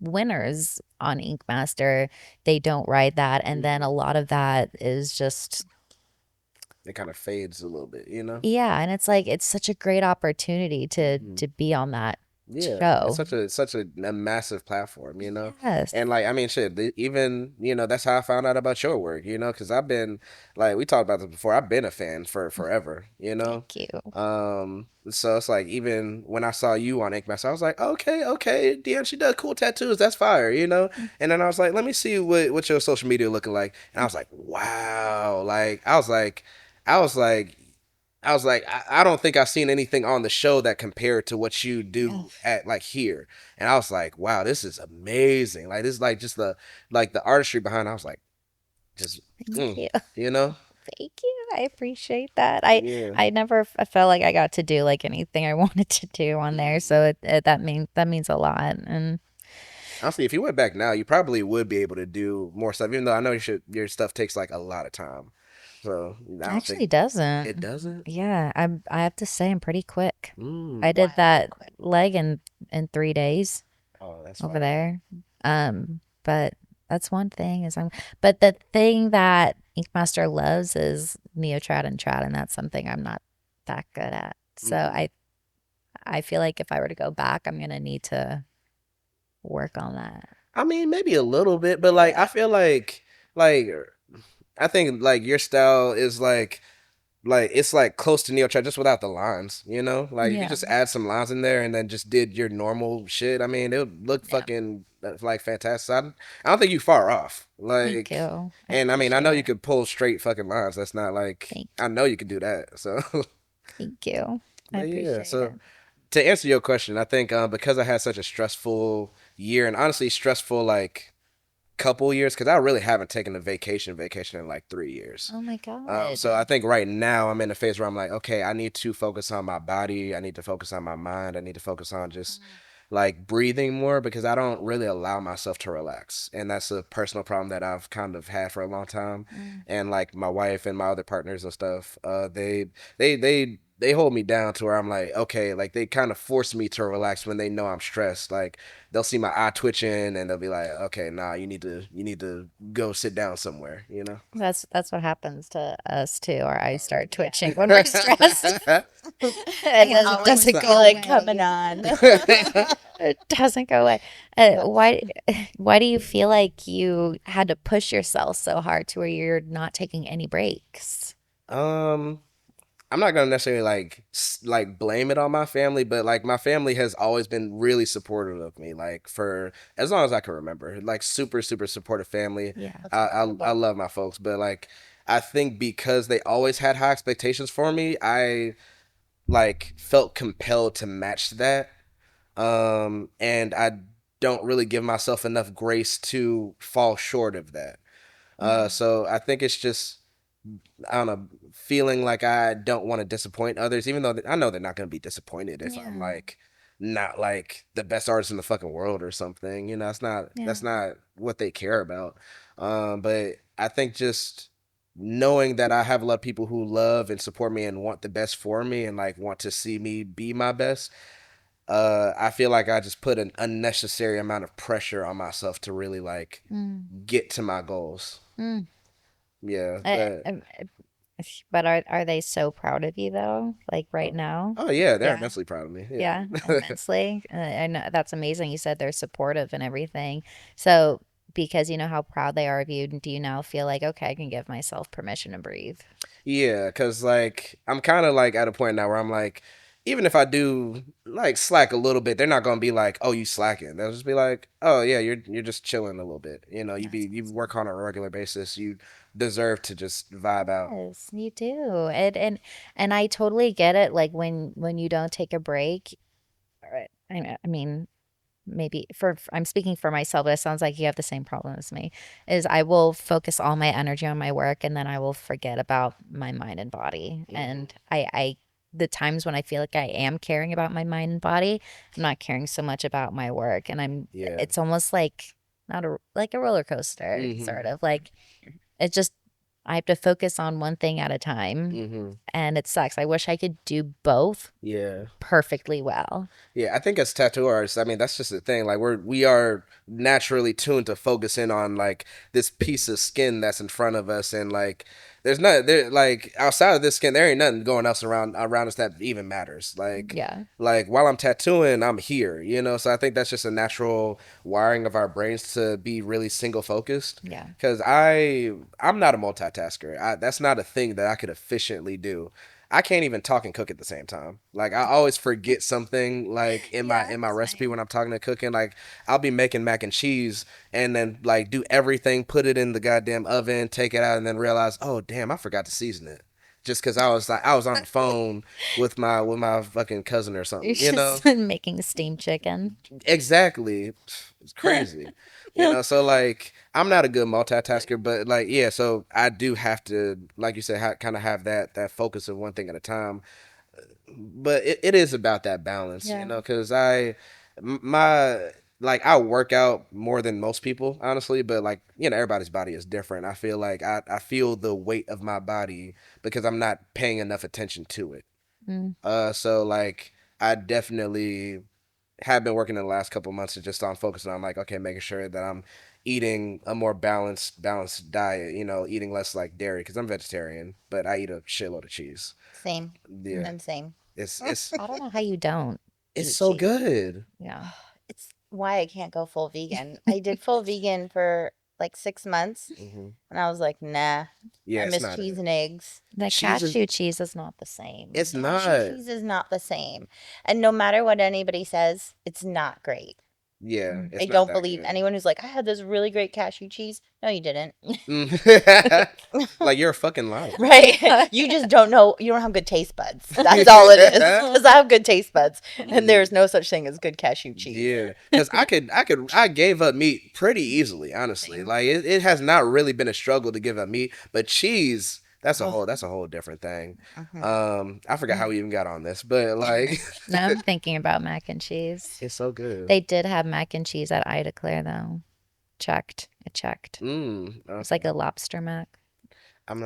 Speaker 2: winners on Ink Master, they don't ride that. And then
Speaker 1: Hmm.
Speaker 2: a lot of that is just
Speaker 1: It kind of fades a little bit, you know?
Speaker 2: yeah, and it's like it's such a great opportunity to
Speaker 1: Hmm.
Speaker 2: to be on that
Speaker 1: Yeah, it's
Speaker 2: show.
Speaker 1: such a massive platform, you know,
Speaker 2: Yes.
Speaker 1: and like I mean, shit. Even that's how I found out about your work, because I've been like we talked about this before. I've been a fan for forever, you know.
Speaker 2: Thank you.
Speaker 1: So it's like even when I saw you on Ink Master, I was like, okay, Deanna, she does cool tattoos. That's fire, you know. And then I was like, let me see what your social media looking like, and I was like, wow, like I was like. I was like, I don't think I've seen anything on the show that compared to what you do
Speaker 2: Yes.
Speaker 1: at like here. And I was like, wow, this is amazing. Like this is like just the artistry behind it. I was like, just
Speaker 2: Thank you.
Speaker 1: you know?
Speaker 2: Thank you. I appreciate that.
Speaker 1: Yeah.
Speaker 2: I never I felt like I got to do like anything I wanted to do on there, so that means a lot. And
Speaker 1: Honestly, if you went back now, you probably would be able to do more stuff, even though I know your stuff takes like a lot of time. So I don't
Speaker 2: Actually
Speaker 1: think
Speaker 2: doesn't.
Speaker 1: it doesn't.
Speaker 2: Yeah, I have to say I'm pretty quick.
Speaker 1: Mm.
Speaker 2: I did
Speaker 3: Wow,
Speaker 2: that
Speaker 3: quick.
Speaker 2: leg in 3 days
Speaker 1: Oh, that's
Speaker 2: over
Speaker 1: fire.
Speaker 2: there. But that's one thing is but the thing that Inkmaster loves is neotrad and trad, and that's something I'm not that good at. So
Speaker 1: Mhm.
Speaker 2: I feel like if I were to go back, I'm gonna need to work on that.
Speaker 1: I mean, maybe a little bit, but like I feel like I think like your style is like it's like close to neo trad just without the lines, you know? Like if you
Speaker 2: Yeah,
Speaker 1: just add some lines in there and then just did your normal shit, I mean, it would look
Speaker 2: yeah.
Speaker 1: fucking like fantastic. I don't think you far off.
Speaker 2: Thank
Speaker 1: Like,
Speaker 2: you. I
Speaker 1: and I mean, I
Speaker 2: appreciate
Speaker 1: know you
Speaker 2: it.
Speaker 1: could pull straight fucking lines. That's not like
Speaker 2: Thank
Speaker 1: I know you can do that. So,
Speaker 2: thank you. I
Speaker 1: but yeah.
Speaker 2: appreciate
Speaker 1: So
Speaker 2: it.
Speaker 1: to answer your question, I think because I had such a stressful year and honestly stressful like couple years because I really haven't taken a vacation in like 3 years.
Speaker 2: Oh my God.
Speaker 1: So I think right now I'm in a phase where I'm like, okay, I need to focus on my body. I need to focus on my mind. I need to focus on just like breathing more because I don't really allow myself to relax. And that's a personal problem that I've kind of had for a long time.
Speaker 2: Mm.
Speaker 1: And like my wife and my other partners and stuff, they hold me down to where I'm like, okay, like they kind of force me to relax when they know I'm stressed. Like they'll see my eye twitching and they'll be like, okay, nah, you need to go sit down somewhere, you know?
Speaker 2: That's what happens to us too. Our eyes
Speaker 1: Oh,
Speaker 2: start
Speaker 1: really?
Speaker 2: twitching when we're stressed. And
Speaker 3: I
Speaker 2: then it
Speaker 3: always
Speaker 2: doesn't
Speaker 3: feel
Speaker 2: go
Speaker 3: like
Speaker 2: away.
Speaker 3: coming on.
Speaker 2: It doesn't go away. Why do you feel like you had to push yourself so hard to where you're not taking any breaks?
Speaker 1: um, I'm not gonna necessarily like blame it on my family, but like my family has always been really supportive of me, like for as long as I can remember. Like super super supportive family.
Speaker 2: Yeah.
Speaker 3: That's
Speaker 1: I
Speaker 3: incredible.
Speaker 1: love my folks, but like I think because they always had high expectations for me, I like felt compelled to match that. And I don't really give myself enough grace to fall short of that. So I think it's just I don't know, feeling like I don't want to disappoint others, even though I know they're not going to be disappointed if I'm
Speaker 2: Yeah.
Speaker 1: like not like the best artist in the fucking world or something. You know,
Speaker 2: Yeah.
Speaker 1: that's not what they care about. But I think just knowing that I have a lot of people who love and support me and want the best for me and like want to see me be my best. I feel like I just put an unnecessary amount of pressure on myself to really like
Speaker 2: Mm.
Speaker 1: get to my goals.
Speaker 2: Mm.
Speaker 1: Yeah,
Speaker 2: I,
Speaker 1: but
Speaker 2: I, but are they so proud of you though? Like right now?
Speaker 1: oh yeah, they're
Speaker 2: Yeah.
Speaker 1: immensely proud of me.
Speaker 2: Yeah,
Speaker 1: Yeah.
Speaker 2: immensely. I know that's amazing. You said they're supportive and everything. So, because you know how proud they are of you, do you now feel like, okay, I can give myself permission to breathe?
Speaker 1: Yeah, cause like I'm kind of like at a point now where I'm like, even if I do like slack a little bit, they're not gonna be like, "Oh, you slacking." They'll just be like, "Oh yeah, you're just chilling a little bit." You know,
Speaker 2: That's
Speaker 1: you
Speaker 2: awesome.
Speaker 1: work on a regular basis. You deserve to just vibe out.
Speaker 2: Yes, you do. And I totally get it. Like when you don't take a break, I mean, maybe I'm speaking for myself, but it sounds like you have the same problem as me. Is I will focus all my energy on my work and then I will forget about my mind and body.
Speaker 1: Hmm.
Speaker 2: And I the times when I feel like I am caring about my mind and body, I'm not caring so much about my work. And
Speaker 1: Yeah.
Speaker 2: it's almost like not a like a roller coaster,
Speaker 1: Hmm.
Speaker 2: sort of like it just I have to focus on one thing at a time
Speaker 1: Hmm.
Speaker 2: and it sucks. I wish I could do both
Speaker 1: Yeah.
Speaker 2: perfectly well.
Speaker 1: Yeah, I think as tattoo artists, I mean that's just the thing. Like we are naturally tuned to focus in on like this piece of skin that's in front of us, and like there's not there like outside of this skin, there ain't nothing going else around us that even matters.
Speaker 2: Yeah.
Speaker 1: Like while I'm tattooing, I'm here, you know. So I think that's just a natural wiring of our brains to be really single focused.
Speaker 2: Yeah.
Speaker 1: Because I'm not a multitasker. That's not a thing that I could efficiently do. I can't even talk and cook at the same time. Like I always forget something like
Speaker 3: Yeah,
Speaker 1: in my recipe
Speaker 3: same.
Speaker 1: when I'm talking to cooking. Like I'll be making mac and cheese and then like do everything, put it in the goddamn oven, take it out, and then realize, oh damn, I forgot to season it. Just because I was on the phone with my fucking cousin or
Speaker 2: You're
Speaker 1: something, you know.
Speaker 2: just making steamed chicken.
Speaker 1: Exactly. It's crazy. You know, so like I'm not a good multitasker, but like yeah, so I do have to like you said kind of have that focus of one thing at a time. But it is about that balance, you
Speaker 2: Yeah.
Speaker 1: know, cuz my like I work out more than most people, honestly, but like, you know, everybody's body is different. I feel like I feel the weight of my body because I'm not paying enough attention to it.
Speaker 2: Mm.
Speaker 1: So like I definitely have been working in the last couple of months just on focusing on like, okay, making sure that I'm eating a more balanced diet, you know, eating less like dairy because I'm vegetarian, but I eat a shitload of cheese.
Speaker 3: Same.
Speaker 1: Yeah.
Speaker 3: I'm same.
Speaker 1: It's
Speaker 2: I don't know how you don't.
Speaker 1: it's
Speaker 2: eat
Speaker 1: so
Speaker 2: cheese.
Speaker 1: good.
Speaker 2: Yeah.
Speaker 3: It's why I can't go full vegan. I did full vegan for like 6 months,
Speaker 1: Hmm.
Speaker 3: and I was like, nah.
Speaker 1: Yeah,
Speaker 3: I
Speaker 1: it's
Speaker 3: miss
Speaker 1: not
Speaker 3: cheese
Speaker 1: it.
Speaker 3: and eggs.
Speaker 2: The
Speaker 1: Cheese is
Speaker 2: cashew cheese is not the same.
Speaker 1: it's
Speaker 3: Cashew
Speaker 1: not.
Speaker 3: cheese is not the same. And no matter what anybody says, it's not great.
Speaker 1: Yeah,
Speaker 2: Mm.
Speaker 1: it's
Speaker 3: I
Speaker 1: not
Speaker 3: don't
Speaker 1: that
Speaker 3: believe
Speaker 1: good.
Speaker 3: anyone who's like, I had this really great cashew cheese. No, you didn't.
Speaker 1: Mm. Like you're a fucking liar.
Speaker 3: Right? You just don't know. You don't have good taste buds. That's all it is. Because I have good taste buds, and there's no such thing as good cashew cheese.
Speaker 1: Yeah, because I gave up meat pretty easily, honestly.
Speaker 3: Same.
Speaker 1: Like it has not really been a struggle to give up meat, but cheese,
Speaker 3: Oh.
Speaker 1: that's a whole different thing.
Speaker 3: Mhm.
Speaker 1: I forgot how we even got on this, but like
Speaker 2: Now I'm thinking about mac and cheese.
Speaker 1: it's so good.
Speaker 2: They did have mac and cheese at I Declare though. It checked. It's like
Speaker 1: Okay.
Speaker 2: a lobster mac. Ugh.
Speaker 1: I'm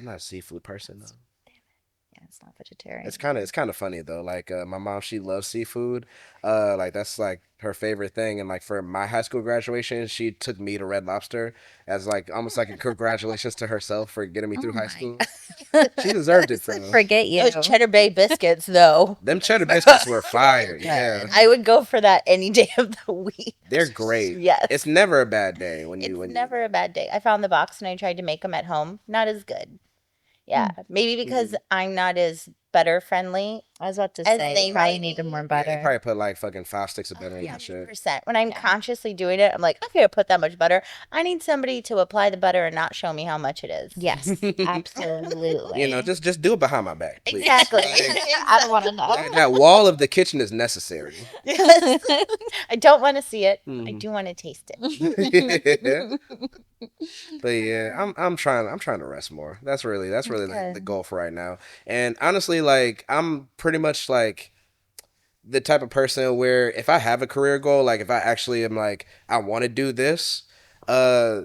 Speaker 1: not a seafood person though.
Speaker 2: Yeah, it's not vegetarian.
Speaker 1: It's kind of funny though. Like my mom, she loves seafood. Like that's like her favorite thing. And like for my high school graduation, she took me to Red Lobster as like almost like a congratulations to herself for getting me
Speaker 2: Oh
Speaker 1: through high
Speaker 2: my
Speaker 1: school.
Speaker 2: God.
Speaker 1: She deserved it, bro.
Speaker 2: Forget you.
Speaker 3: Those Cheddar Bay biscuits, though.
Speaker 1: Them cheddar biscuits were fire. Yeah,
Speaker 3: I would go for that any day of the week.
Speaker 1: they're great.
Speaker 3: Yes.
Speaker 1: It's never a bad day when
Speaker 3: It's
Speaker 1: you when
Speaker 3: never a bad day. I found the box and I tried to make them at home. Not as good. Yeah, maybe because I'm not as butter friendly.
Speaker 2: I was about to
Speaker 3: As
Speaker 2: say,
Speaker 3: they
Speaker 2: you probably
Speaker 3: might
Speaker 2: needed
Speaker 3: be.
Speaker 2: more
Speaker 1: Yeah, they
Speaker 2: butter.
Speaker 1: probably put like fucking 5 sticks of butter in
Speaker 2: Yeah.
Speaker 1: that shit.
Speaker 3: 100%. When I'm
Speaker 2: Yeah.
Speaker 3: consciously doing it, I'm like, I'm going to put that much butter. I need somebody to apply the butter and not show me how much it is.
Speaker 2: Yes, absolutely.
Speaker 1: You know, just do it behind my back, please.
Speaker 3: Exactly.
Speaker 2: I don't want to know.
Speaker 1: That wall of the kitchen is necessary.
Speaker 3: Yes. I don't want to see it. I
Speaker 1: Mhm.
Speaker 3: do want to taste it.
Speaker 1: But yeah, I'm trying to rest more. That's really the
Speaker 2: Good.
Speaker 1: goal for right now. And honestly, like I'm pretty much like the type of person where if I have a career goal, like if I actually am like I want to do this, I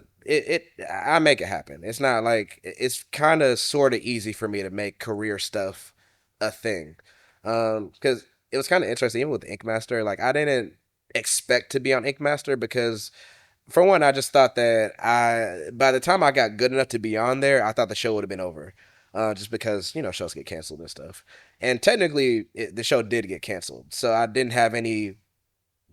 Speaker 1: make it happen. It's not like it's kind of sort of easy for me to make career stuff a thing. Because it was kind of interesting even with Ink Master. Like I didn't expect to be on Ink Master because for one, I just thought that by the time I got good enough to be on there, I thought the show would have been over. Just because, you know, shows get canceled and stuff. And technically, the show did get canceled. So I didn't have any,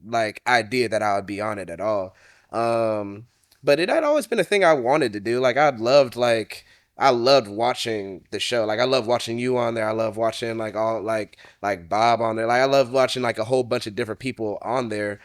Speaker 1: like, idea that I would be on it at all. But it had always been a thing I wanted to do. I loved watching the show. Like, I love watching you on there. I love watching, like, like Bob on there. Like, I love watching, like, a whole bunch of different people on there.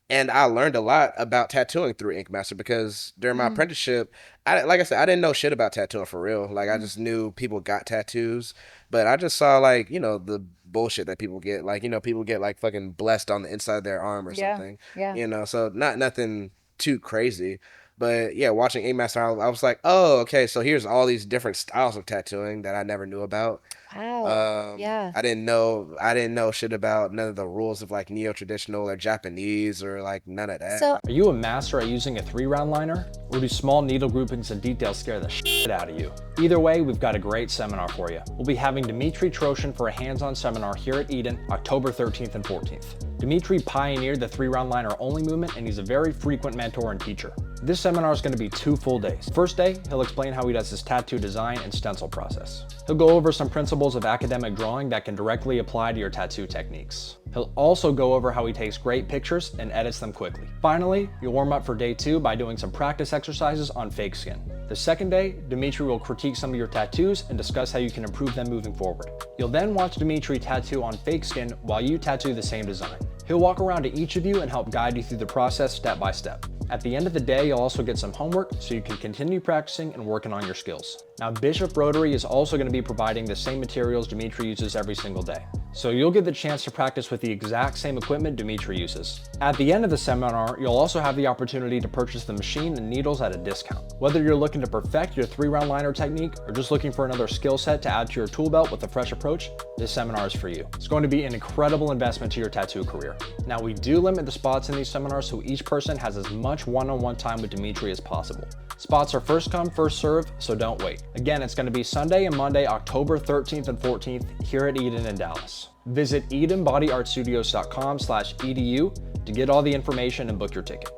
Speaker 1: And I learned a lot about tattooing through Ink Master because during my apprenticeship, like I said, I didn't know shit about tattooing for real. Like I just knew people got tattoos, but I just saw like, you know, the bullshit that people get. Like, you know, people get like fucking blessed on the inside of their arm or something.
Speaker 2: Yeah.
Speaker 1: You know, so nothing too crazy. But yeah, watching Ink Master, I was like, oh, okay, so here's all these different styles of tattooing that I never knew about.
Speaker 2: Wow. Yeah.
Speaker 1: I didn't know shit about none of the rules of like neo-traditional or Japanese or like none of that.
Speaker 2: So
Speaker 5: Are you a master at using a 3-round liner? Or do small needle groupings and details scare the shit out of you? Either way, we've got a great seminar for you. We'll be having Dimitri Troshin for a hands-on seminar here at Eden, October 13th and 14th. Dimitri pioneered the 3-round liner only movement, and he's a very frequent mentor and teacher. This seminar is going to be 2 full days. First day, he'll explain how he does his tattoo design and stencil process. He'll go over some principles of academic drawing that can directly apply to your tattoo techniques. He'll also go over how he takes great pictures and edits them quickly. Finally, you'll warm up for day 2 by doing some practice exercises on fake skin. The second day, Dimitri will critique some of your tattoos and discuss how you can improve them moving forward. You'll then watch Dimitri tattoo on fake skin while you tattoo the same design. He'll walk around to each of you and help guide you through the process step by step. At the end of the day, you'll also get some homework so you can continue practicing and working on your skills. Now, Bishop Rotary is also going to be providing the same materials Dimitri uses every single day. so you'll get the chance to practice with the exact same equipment Dimitri uses. At the end of the seminar, you'll also have the opportunity to purchase the machine and needles at a discount. Whether you're looking to perfect your 3-round liner technique or just looking for another skill set to add to your tool belt with a fresh approach, this seminar is for you. It's going to be an incredible investment to your tattoo career. Now, we do limit the spots in these seminars so each person has as much one-on-one time with Dimitri as possible. Spots are first come, first serve, so don't wait. Again, it's going to be Sunday and Monday, October 13th and 14th here at Eden in Dallas. Visit EdenBodyArtStudios.com/edu to get all the information and book your ticket.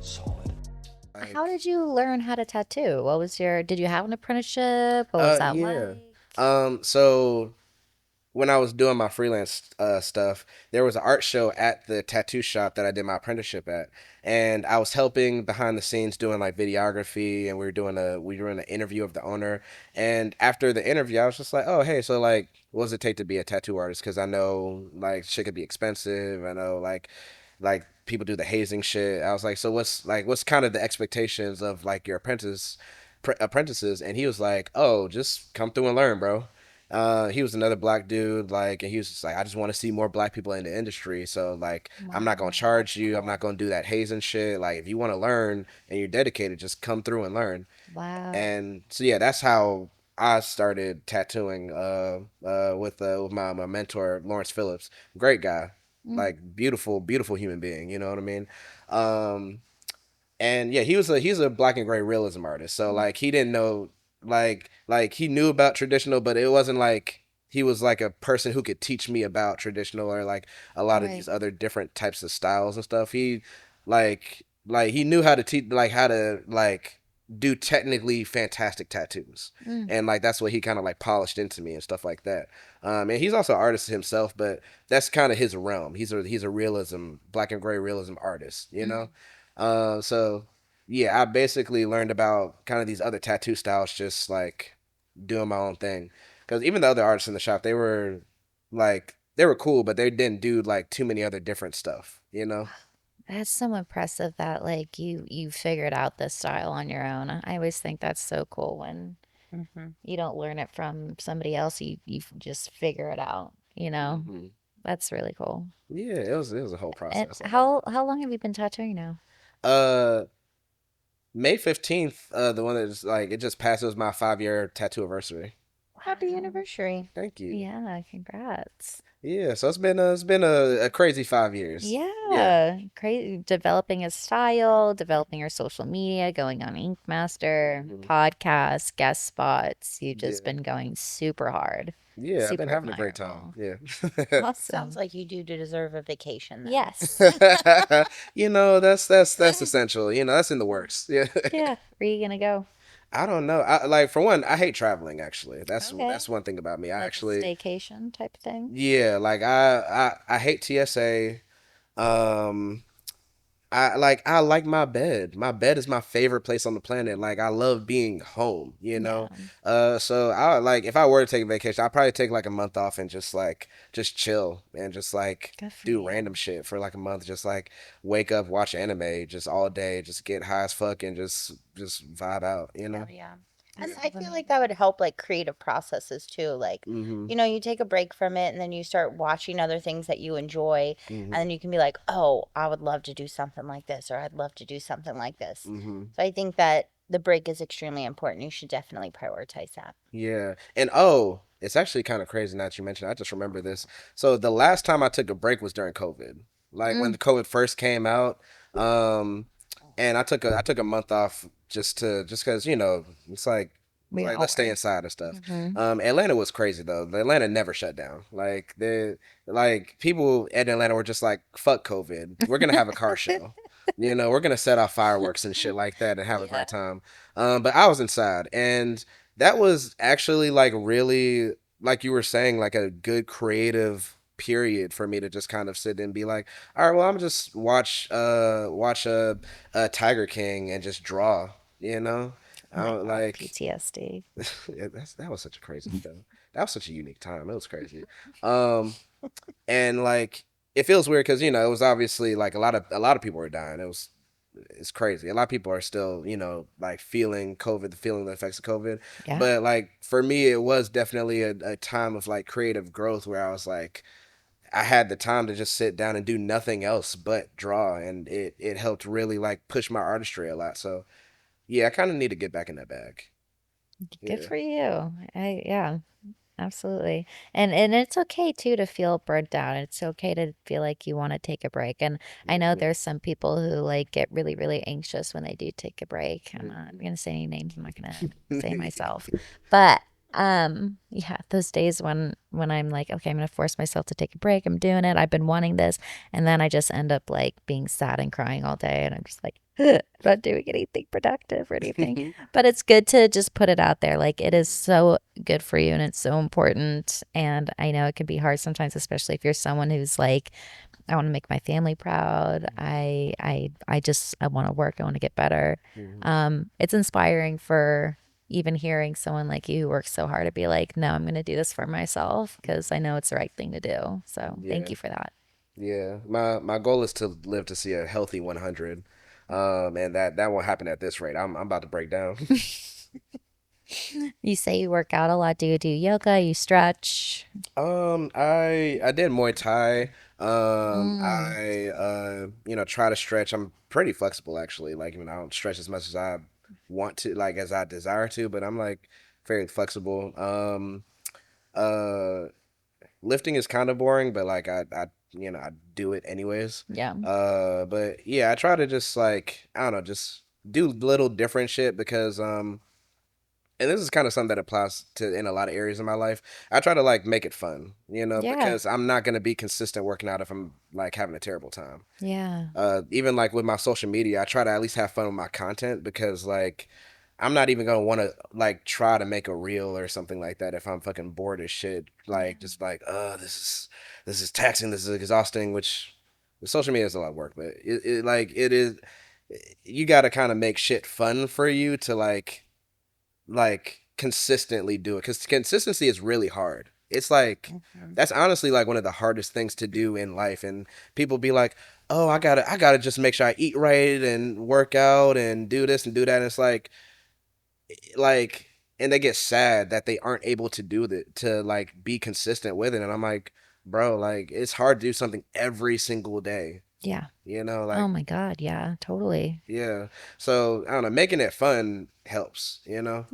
Speaker 5: Solid.
Speaker 2: How did you learn how to tattoo? Did you have an apprenticeship? What was that
Speaker 1: Yeah.
Speaker 2: like?
Speaker 1: So when I was doing my freelance stuff, there was an art show at the tattoo shop that I did my apprenticeship at, and I was helping behind the scenes doing like videography, and we were doing an interview of the owner. And after the interview, I was just like, oh hey, so like, what does it take to be a tattoo artist? Because I know like shit could be expensive. I know like people do the hazing shit. I was like, so what's kind of the expectations of like your apprentices? And he was like, oh, just come through and learn, bro. He was another black dude, like, and he was just like, I just want to see more black people in the industry. So like, I'm not gonna charge you. I'm not gonna do that hazing shit. Like, if you want to learn and you're dedicated, just come through and learn.
Speaker 2: Wow.
Speaker 1: And so yeah, that's how I started tattooing. With my mentor Lawrence Phillips, great guy, like beautiful human being. You know what I mean? Um, and yeah, he's a black and gray realism artist. So like he didn't know like he knew about traditional, but it wasn't like he was like a person who could teach me about traditional or like a lot of
Speaker 2: Right.
Speaker 1: these other different types of styles and stuff. He like he knew how to teach like how to like do technically fantastic tattoos.
Speaker 2: Mm.
Speaker 1: And like that's what he kind of like polished into me and stuff like that. And he's also an artist himself, but that's kind of his realm. He's a realism, black and gray realism artist, you know? So yeah, I basically learned about kind of these other tattoo styles just like doing my own thing. Because even the other artists in the shop, they were cool, but they didn't do like too many other different stuff, you know?
Speaker 2: That's so impressive that like you figured out this style on your own. I always think that's so cool when you don't learn it from somebody else. You just figure it out, you know?
Speaker 1: Hmm.
Speaker 2: That's really cool.
Speaker 1: Yeah, it was a whole
Speaker 2: And
Speaker 1: process.
Speaker 2: how long have you been tattooing now?
Speaker 1: Uh, May 15th, the one that just like it just passed. It was my 5-year tattoo anniversary.
Speaker 3: Happy anniversary.
Speaker 1: Thank you.
Speaker 2: Yeah, congrats.
Speaker 1: Yeah, so it's been a crazy 5 years. Yeah.
Speaker 2: Yeah, crazy. Developing a style, developing your social media, going on Ink Master,
Speaker 1: Mhm.
Speaker 2: podcasts, guest spots. You've just
Speaker 1: Yeah.
Speaker 2: been going super hard.
Speaker 1: Yeah, I've been
Speaker 2: Super
Speaker 1: having a great time.
Speaker 2: admirable.
Speaker 1: Yeah.
Speaker 3: Sounds
Speaker 2: Awesome.
Speaker 3: like you do deserve a vacation then.
Speaker 2: Yes.
Speaker 1: You know, that's essential. You know, that's in the works. Yeah.
Speaker 2: Yeah. Where are you gonna go?
Speaker 1: I don't know. I like for one, I hate traveling actually.
Speaker 2: Okay.
Speaker 1: That's one thing about me. I
Speaker 2: Like a
Speaker 1: actually
Speaker 2: staycation type thing?
Speaker 1: yeah, like I hate TSA. Um I like my bed. My bed is my favorite place on the planet. Like I love being home, you
Speaker 2: Yeah.
Speaker 1: know. So I like if I were to take a vacation, I'd probably take like a month off and just chill and just like
Speaker 2: Good for
Speaker 1: do
Speaker 2: you.
Speaker 1: random shit for like a month. Just like wake up, watch anime, just all day, just get high as fuck and just vibe out, you know.
Speaker 3: Hell yeah. And
Speaker 2: That
Speaker 3: I
Speaker 2: sounds
Speaker 3: feel like that would help like creative processes too. Like,
Speaker 1: Mm-hmm.
Speaker 3: you take a break from it and then you start watching other things that you enjoy. And
Speaker 1: Mm-hmm.
Speaker 3: then you can be like, oh, I would love to do something like this, or I'd love to do something like this.
Speaker 1: Mm-hmm.
Speaker 3: So I think that the break is extremely important. You should definitely prioritize that.
Speaker 1: Yeah. And oh, it's actually kind of crazy now that you mentioned. I just remember this. So the last time I took a break was during COVID. Like when
Speaker 2: Mm.
Speaker 1: the COVID first came out. Um, and I took a month off just because, you know, it's
Speaker 2: We
Speaker 1: like
Speaker 2: all
Speaker 1: let's stay
Speaker 2: were.
Speaker 1: inside and stuff.
Speaker 2: Mm-hmm.
Speaker 1: Atlanta was crazy though. Atlanta never shut down. Like people in Atlanta were just like, fuck COVID. We're gonna have a car show. You know, we're gonna set off fireworks and shit like that and have a
Speaker 2: Yeah.
Speaker 1: great time. But I was inside and that was actually like really like you were saying, like a good creative period for me to just kind of sit and be like, all right, well, I'm just watch a Tiger King and just draw, you know.
Speaker 2: Oh
Speaker 1: I
Speaker 2: my
Speaker 1: don't
Speaker 2: God,
Speaker 1: like
Speaker 2: PTSD.
Speaker 1: yeah, that was such a crazy show. That was such a unique time. It was crazy. Um, and like it feels weird because you know it was obviously like a lot of people were dying. it's crazy. A lot of people are still, like feeling COVID, feeling the effects of COVID.
Speaker 2: Yeah.
Speaker 1: But like for me, it was definitely a time of like creative growth where I was like, I had the time to just sit down and do nothing else but draw, and it helped really like push my artistry a lot. So yeah, I kind of need to get back in that bag.
Speaker 2: Good
Speaker 1: Yeah.
Speaker 2: for you. Yeah. Absolutely. And it's okay too to feel burnt out. It's okay to feel like you want to take a break. And I know
Speaker 1: Mhm.
Speaker 2: there's some people who like get really, really anxious when they do take a break. I'm not
Speaker 1: Mhm.
Speaker 2: gonna say any names, I'm not gonna say myself. But yeah, those days when I'm like, okay, I'm gonna force myself to take a break. I'm doing it. I've been wanting this. And then I just end up like being sad and crying all day and I'm just like, I'm not doing anything productive or anything. But it's good to just put it out there. Like it is so good for you and it's so important. And I know it can be hard sometimes, especially if you're someone who's like, I want to make my family proud. I want to work. I want to get better.
Speaker 1: Mhm.
Speaker 2: It's inspiring for even hearing someone like you who works so hard to be like, no, I'm going to do this for myself because I know it's the right thing to do. So thank
Speaker 1: Yeah.
Speaker 2: you for that.
Speaker 1: Yeah. My goal is to live to see a healthy 100. And that won't happen at this rate. I'm about to break down.
Speaker 2: You say you work out a lot. Do you do yoga? You stretch?
Speaker 1: I did Muay Thai.
Speaker 2: Mm,
Speaker 1: I try to stretch. I'm pretty flexible actually. Like, I don't stretch as much as I want to, like as I desire to, but I'm like very flexible. Uh, Lifting is kind of boring, but like I do it anyways.
Speaker 2: yeah.
Speaker 1: But yeah, I try to just like, I don't know, just do little different shit because and this is kind of something that applies to in a lot of areas of my life. I try to like make it fun,
Speaker 2: Yeah.
Speaker 1: because I'm not gonna be consistent working out if I'm like having a terrible time.
Speaker 2: Yeah.
Speaker 1: Even like with my social media, I try to at least have fun with my content because like I'm not even gonna want to like try to make a reel or something like that if I'm fucking bored as shit. Like just like, this is taxing, this is exhausting. Which the social media is a lot of work, but it is. You got to kind of make shit fun for you to like consistently do it because consistency is really hard. It's like
Speaker 2: Mhm.
Speaker 1: that's honestly like one of the hardest things to do in life. And people be like, "Oh, I gotta just make sure I eat right and work out and do this and do that." And it's like, and they get sad that they aren't able to do that to like be consistent with it. And I'm like, bro, like it's hard to do something every single day.
Speaker 2: Yeah. Oh
Speaker 1: Like
Speaker 2: my God. Yeah, totally.
Speaker 1: yeah. So I don't know, making it fun helps.
Speaker 2: Yeah.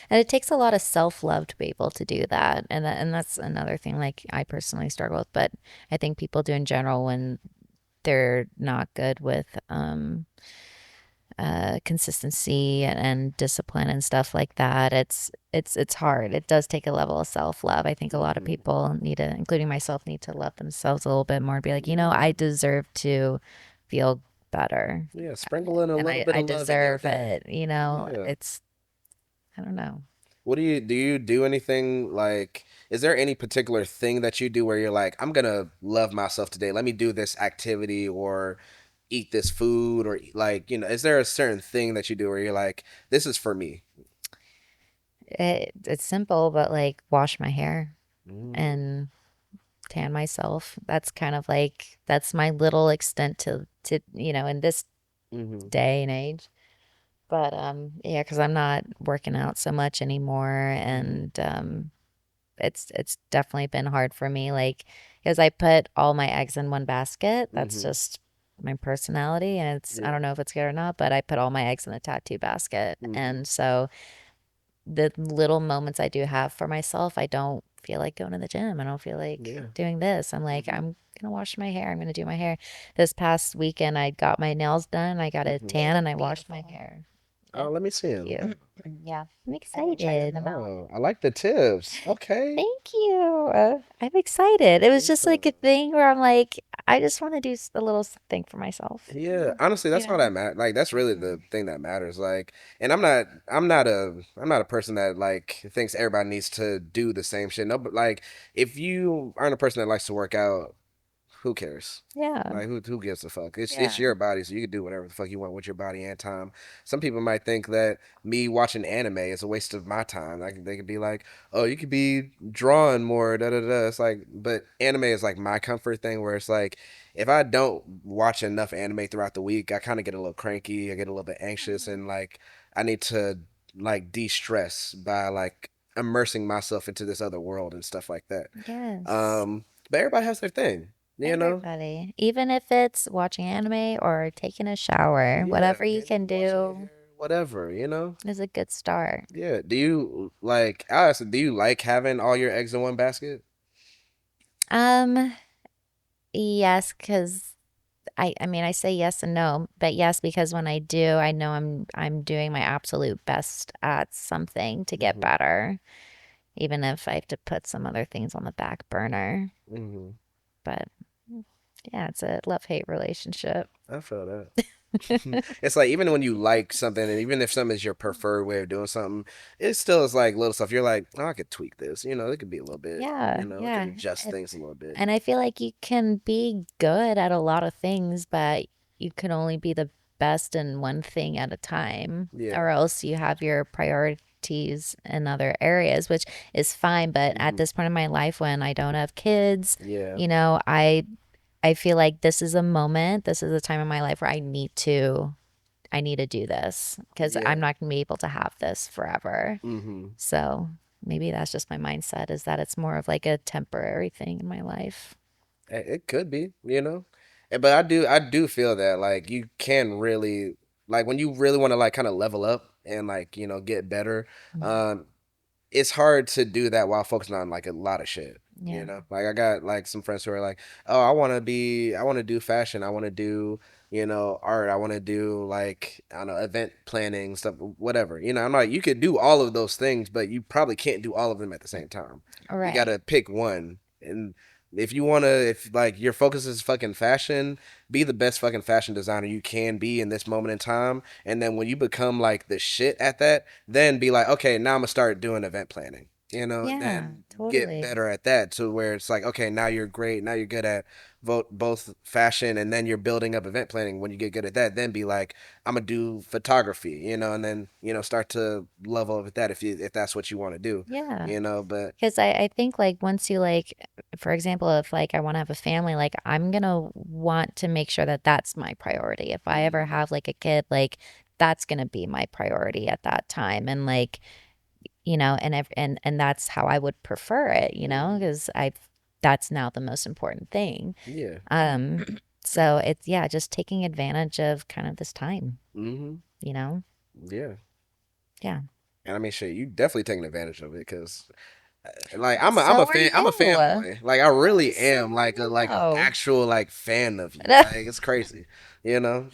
Speaker 2: And it takes a lot of self-love to be able to do that. And that's another thing like I personally struggle with, but I think people do in general when they're not good with consistency and discipline and stuff like that. It's hard. It does take a level of self-love. I think a lot of
Speaker 1: Hmm.
Speaker 2: people need to, including myself, need to love themselves a little bit more and be like, I deserve to feel better
Speaker 1: Yeah, sprinkle in a
Speaker 2: and
Speaker 1: little bit
Speaker 2: I
Speaker 1: of love in your
Speaker 2: deserve
Speaker 1: day.
Speaker 2: it.
Speaker 1: Yeah.
Speaker 2: It's I don't know.
Speaker 1: What do you do anything like is there any particular thing that you do where you're like, I'm gonna love myself today. Let me do this activity or eat this food or like, is there a certain thing that you do where you're like, this is for me?
Speaker 2: It's simple, but like wash my hair
Speaker 1: Mm.
Speaker 2: and tan myself. That's kind of like that's my little extent to in this
Speaker 1: Mm-hmm.
Speaker 2: day and age. But yeah, because I'm not working out so much anymore,
Speaker 1: Mm-hmm.
Speaker 2: and it's definitely been hard for me. Like, because I put all my eggs in one basket. That's
Speaker 1: Mm-hmm.
Speaker 2: just my personality, and I
Speaker 1: Yeah.
Speaker 2: don't know if it's good or not, but I put all my eggs in the tattoo basket,
Speaker 1: Mm-hmm.
Speaker 2: and so the little moments I do have for myself, I don't feel like going to the gym. I don't feel like
Speaker 1: Yeah.
Speaker 2: doing this. I'm like,
Speaker 1: Mm-hmm.
Speaker 2: I'm gonna wash my hair. I'm gonna do my hair. This past weekend, I got my nails done. I got a
Speaker 1: Mm-hmm.
Speaker 3: They
Speaker 2: tan, and
Speaker 3: look
Speaker 2: I washed my
Speaker 3: beautiful.
Speaker 2: hair.
Speaker 1: Oh,
Speaker 2: Yeah,
Speaker 1: let me see
Speaker 2: thank
Speaker 1: him.
Speaker 2: you.
Speaker 3: Yeah,
Speaker 2: I'm
Speaker 3: I've been checking
Speaker 2: excited.
Speaker 3: them out.
Speaker 1: Oh, I like the tips. Okay.
Speaker 2: Thank you. I'm excited. It was just
Speaker 1: Yeah.
Speaker 2: like a thing where I'm like, I just want to do a little thing for myself.
Speaker 1: Yeah, honestly,
Speaker 2: You
Speaker 1: that's all
Speaker 2: know?
Speaker 1: that matters. Like, that's really the thing that matters. Like, and I'm not a person that like thinks everybody needs to do the same shit. No, but like, if you aren't a person that likes to work out, who cares?
Speaker 2: Yeah.
Speaker 1: Like, who gives a fuck? It's
Speaker 2: Yeah.
Speaker 1: your body, so you can do whatever the fuck you want with your body and time. Some people might think that me watching anime is a waste of my time. Like, they could be like, oh, you could be drawing more, da da da. It's like, but anime is like my comfort thing, where it's like if I don't watch enough anime throughout the week, I kind of get a little cranky. I get a little bit anxious, and like I need to like de-stress by like immersing myself into this other world and stuff like that.
Speaker 2: Yes.
Speaker 1: But everybody has their thing, you know.
Speaker 2: Everybody. Even if it's watching anime or taking a shower,
Speaker 1: Yeah,
Speaker 2: whatever you
Speaker 1: getting
Speaker 2: can
Speaker 1: washing your
Speaker 2: do
Speaker 1: hair, whatever, you know.
Speaker 2: is a good start.
Speaker 1: Yeah. Do you like? I asked, do you like having all your eggs in one basket?
Speaker 2: Um, yes, because I mean I say yes and no, but yes because when I do, I know I'm doing my absolute best at something to get
Speaker 1: Hmm.
Speaker 2: better, even if I have to put some other things on the back burner.
Speaker 1: Hmm.
Speaker 2: But yeah, it's a love-hate relationship.
Speaker 1: I feel that. It's like even when you like something, and even if something is your preferred way of doing something, it still is like little stuff. You're like, oh, I could tweak this. You know, it could be a little bit.
Speaker 2: Yeah,
Speaker 1: You know, I could
Speaker 2: yeah.
Speaker 1: adjust things a little bit.
Speaker 2: And I feel like you can be good at a lot of things, but you can only be the best in one thing at a time,
Speaker 1: Yeah.
Speaker 2: or else you have your priorities in other areas, which is fine. But at
Speaker 1: Hmm.
Speaker 2: this point in my life, when I don't have kids,
Speaker 1: Yeah.
Speaker 2: you know, I feel like this is a moment, this is a time in my life where I need to do this because
Speaker 1: Yeah.
Speaker 2: I'm not going to be able to have this forever.
Speaker 1: Hmm.
Speaker 2: So maybe that's just my mindset is that it's more of like a temporary thing in my life.
Speaker 1: It could be, you know. But I do feel that like you can really like when you really want to like kind of level up and like, you know, get better.
Speaker 2: Mhm.
Speaker 1: Um, it's hard to do that while focusing on like a lot of shit. You
Speaker 2: Yeah.
Speaker 1: know, like I got like some friends who are like, oh, I want to do fashion, I want to do, you know, art, I want to do like, I don't know, event planning stuff, whatever. You know, I'm like, you could do all of those things, but you probably can't do all of them at the same time.
Speaker 2: All
Speaker 1: You
Speaker 2: right.
Speaker 1: gotta pick one, and if you wanna, if like your focus is fucking fashion, be the best fucking fashion designer you can be in this moment in time, and then when you become like the shit at that, then be like, okay, now I'm gonna start doing event planning, you know, and
Speaker 2: Yeah,
Speaker 1: then get
Speaker 2: totally.
Speaker 1: better at that to where it's like, okay, now you're great, now you're good at both fashion, and then you're building up event planning. When you get good at that, then be like, I'm gonna do photography, you know, and then, you know, start to level up with that if that's what you want to do,
Speaker 2: Yeah.
Speaker 1: you know. But
Speaker 2: Because I think like once you like, for example, if like I want to have a family, like I'm gonna want to make sure that that's my priority. If I ever have like a kid, like that's gonna be my priority at that time. And like, and that's how I would prefer it,
Speaker 1: Mhm.
Speaker 2: because that's now the most important thing.
Speaker 1: Yeah.
Speaker 2: Um, so it's yeah, just taking advantage of kind of this time,
Speaker 1: Hmm.
Speaker 2: you know?
Speaker 1: Yeah.
Speaker 2: Yeah.
Speaker 1: And I mean, shit, you definitely taking advantage of it because, like, I'm
Speaker 2: So
Speaker 1: a
Speaker 2: are
Speaker 1: fan. I'm a
Speaker 2: you.
Speaker 1: fanboy. Like, I really
Speaker 2: So
Speaker 1: am
Speaker 2: are
Speaker 1: like an
Speaker 2: you.
Speaker 1: actual like fan of you. Like, it's crazy, you know.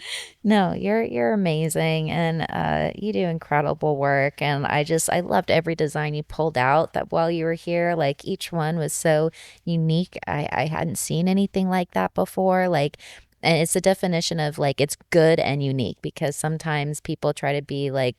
Speaker 2: No, you're amazing and you do incredible work and I loved every design you pulled out that while you were here. Like each one was so unique. I hadn't seen anything like that before. Like and it's the definition of like it's good and unique because sometimes people try to be like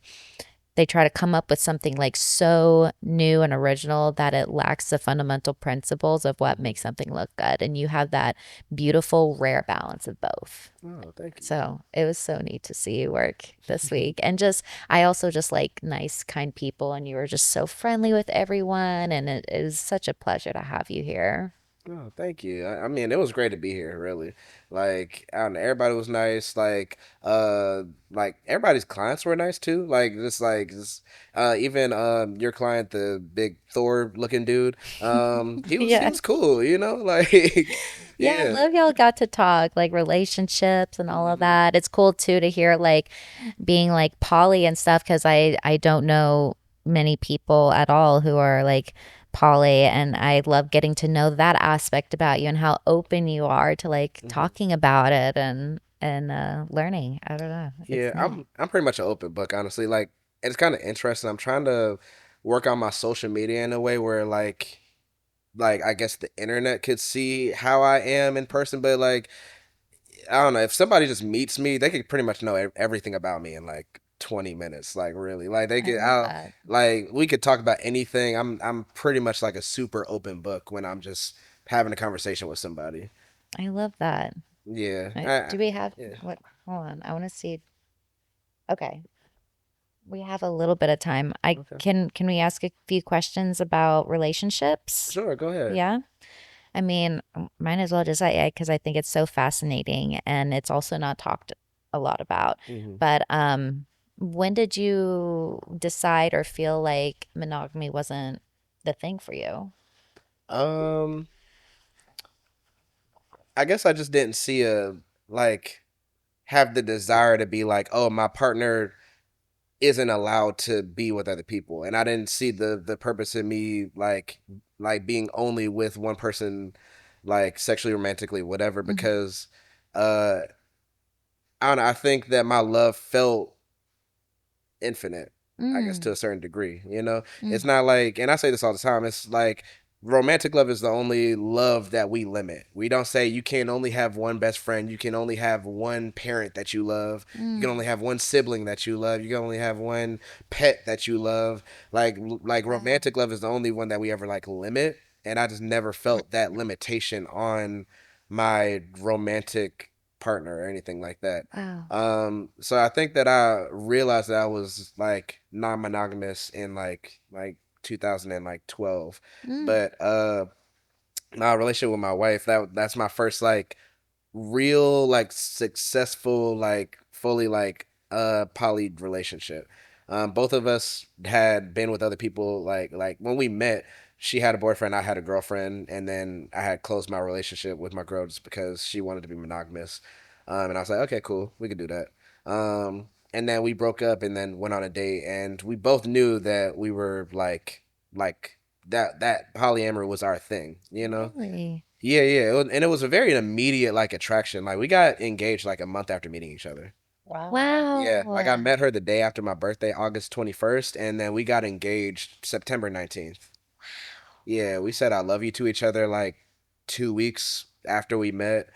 Speaker 2: they try to come up with something like so new and original that it lacks the fundamental principles of what
Speaker 1: Hmm.
Speaker 2: makes something look good. And you have that beautiful, rare balance of both.
Speaker 1: Oh, thank you.
Speaker 2: So it was so neat to see you work this week. And just, I also just like nice, kind people, and you were just so friendly with everyone. And it is such a pleasure to have you here.
Speaker 1: Oh, thank you. I mean, it was great to be here, really. Like, I don't know, everybody was nice. Like everybody's clients were nice too. Even your client, the big Thor looking dude, he
Speaker 2: Yeah.
Speaker 1: was cool, you know, like,
Speaker 2: Yeah, I
Speaker 1: yeah.
Speaker 2: love y'all got to talk like relationships and all of
Speaker 1: Hmm.
Speaker 2: that. It's cool too to hear like being like poly and stuff because I don't know many people at all who are like poly, and I love getting to know that aspect about you and how open you are to like
Speaker 1: Hmm.
Speaker 2: talking about it and learning. I don't know.
Speaker 1: Yeah,
Speaker 2: It's neat.
Speaker 1: I'm pretty much an open book, honestly. Like, it's kind of interesting. I'm trying to work on my social media in a way where like I guess the internet could see how I am in person, but like I don't know, if somebody just meets me, they could pretty much know everything about me in like 20 minutes. Like really, like they
Speaker 2: I
Speaker 1: could
Speaker 2: love
Speaker 1: out
Speaker 2: that.
Speaker 1: like we could talk about anything. I'm pretty much like a super open book when I'm just having a conversation with somebody.
Speaker 2: I love that.
Speaker 1: Yeah,
Speaker 2: Do we have
Speaker 1: yeah.
Speaker 2: what? Hold on. I want to see. Okay. We have a little bit of time. I
Speaker 1: Okay,
Speaker 2: can we ask a few questions about relationships?
Speaker 1: sure, go ahead.
Speaker 2: Yeah. I mean, might as well just say it because I think it's so fascinating and it's also not talked a lot about.
Speaker 1: Mhm.
Speaker 2: But when did you decide or feel like monogamy wasn't the thing for you?
Speaker 1: Um, I guess I just didn't see a like have the desire to be like, oh, my partner isn't allowed to be with other people, and I didn't see the purpose in me like being only with one person, like sexually, romantically, whatever,
Speaker 2: Mhm.
Speaker 1: because uh I don't know, I think that my love felt infinite, I guess, to
Speaker 2: Mm,
Speaker 1: a certain degree. You know,
Speaker 2: mm,
Speaker 1: it's not like, and I say this all the time, it's like romantic love is the only love that we limit. We don't say you can only have one best friend, you can only have one parent that you love, you can only
Speaker 2: mm.
Speaker 1: have one sibling that you love, you can only have one pet that you love. Like
Speaker 2: Wow.
Speaker 1: romantic love is the only one that we ever like limit, and I just never felt that limitation on my romantic partner or anything like that.
Speaker 2: Wow.
Speaker 1: So I think that I realized that I was like non-monogamous in like 2012.
Speaker 2: Mm,
Speaker 1: But my relationship with my wife, that's my first like real like successful like fully like poly relationship. Both of us had been with other people like when we met, she had a boyfriend, I had a girlfriend, and then I had closed my relationship with my girl just because she wanted to be monogamous. And I was like, okay, cool, we could do that. And then we broke up and then went on a date, and we both knew that we were like that polyamory was our thing, you know?
Speaker 2: really?
Speaker 1: Yeah, yeah, and it was a very immediate like attraction. Like we got engaged like a month after meeting each other.
Speaker 3: Wow.
Speaker 1: Yeah, like I
Speaker 2: Wow.
Speaker 1: met her the day after my birthday, August 21st, and then we got engaged September 19th. Yeah, we said I love you to each other like 2 weeks after we met.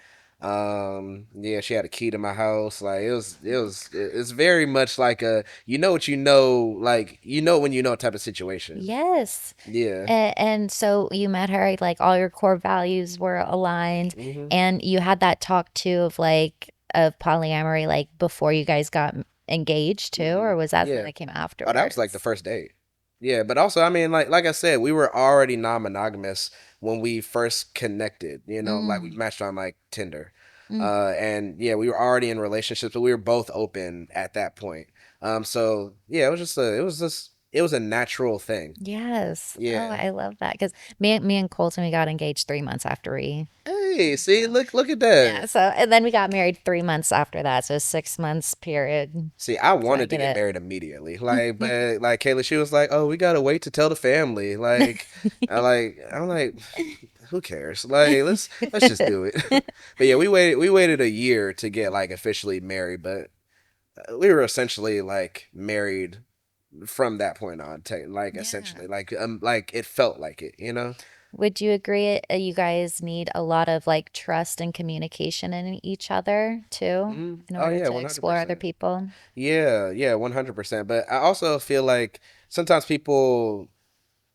Speaker 1: Yeah, she had a key to my house. Like it's very much like a you know what you know, like you know when you know type of situation.
Speaker 2: Yes.
Speaker 1: Yeah.
Speaker 2: And so you met her, like all your core values were aligned,
Speaker 1: Hmm.
Speaker 2: and you had that talk too of like of polyamory like before you guys got engaged too,
Speaker 1: Hmm.
Speaker 2: or was that something
Speaker 1: Yeah.
Speaker 2: that came
Speaker 1: Oh, that was like the
Speaker 2: afterwards?
Speaker 1: first date. Yeah, but also, I mean, like I said, we were already non-monogamous when we first connected. You know, like we
Speaker 2: Mm,
Speaker 1: matched on like Tinder,
Speaker 2: mm.
Speaker 1: and yeah, we were already in relationships, but we were both open at that point. So yeah, it was a natural thing.
Speaker 2: Yes. Oh,
Speaker 1: Yeah.
Speaker 2: I love that because me and Colton we got engaged 3 months after we.
Speaker 1: Hey, see,
Speaker 2: So
Speaker 1: look at
Speaker 2: yeah.
Speaker 1: that.
Speaker 2: So and then we got married 3 months after that. So 6 months period.
Speaker 1: See, I
Speaker 2: So I
Speaker 1: wanted to
Speaker 2: get
Speaker 1: get
Speaker 2: it.
Speaker 1: married immediately. Like, but like Kayla, she was like, "Oh, we gotta wait to tell the family." I'm like, who cares? Like, let's just do it. But yeah, we waited a year to get like officially married, but we were essentially like married from that point on. Like
Speaker 2: Yeah.
Speaker 1: essentially, like it felt like it, you know?
Speaker 2: Would you agree you guys need a lot of like trust and communication in each other too in
Speaker 1: Oh
Speaker 2: order
Speaker 1: yeah,
Speaker 2: to
Speaker 1: one hundred
Speaker 2: explore other
Speaker 1: percent.
Speaker 2: people?
Speaker 1: Yeah, yeah, 100%. But I also feel like sometimes people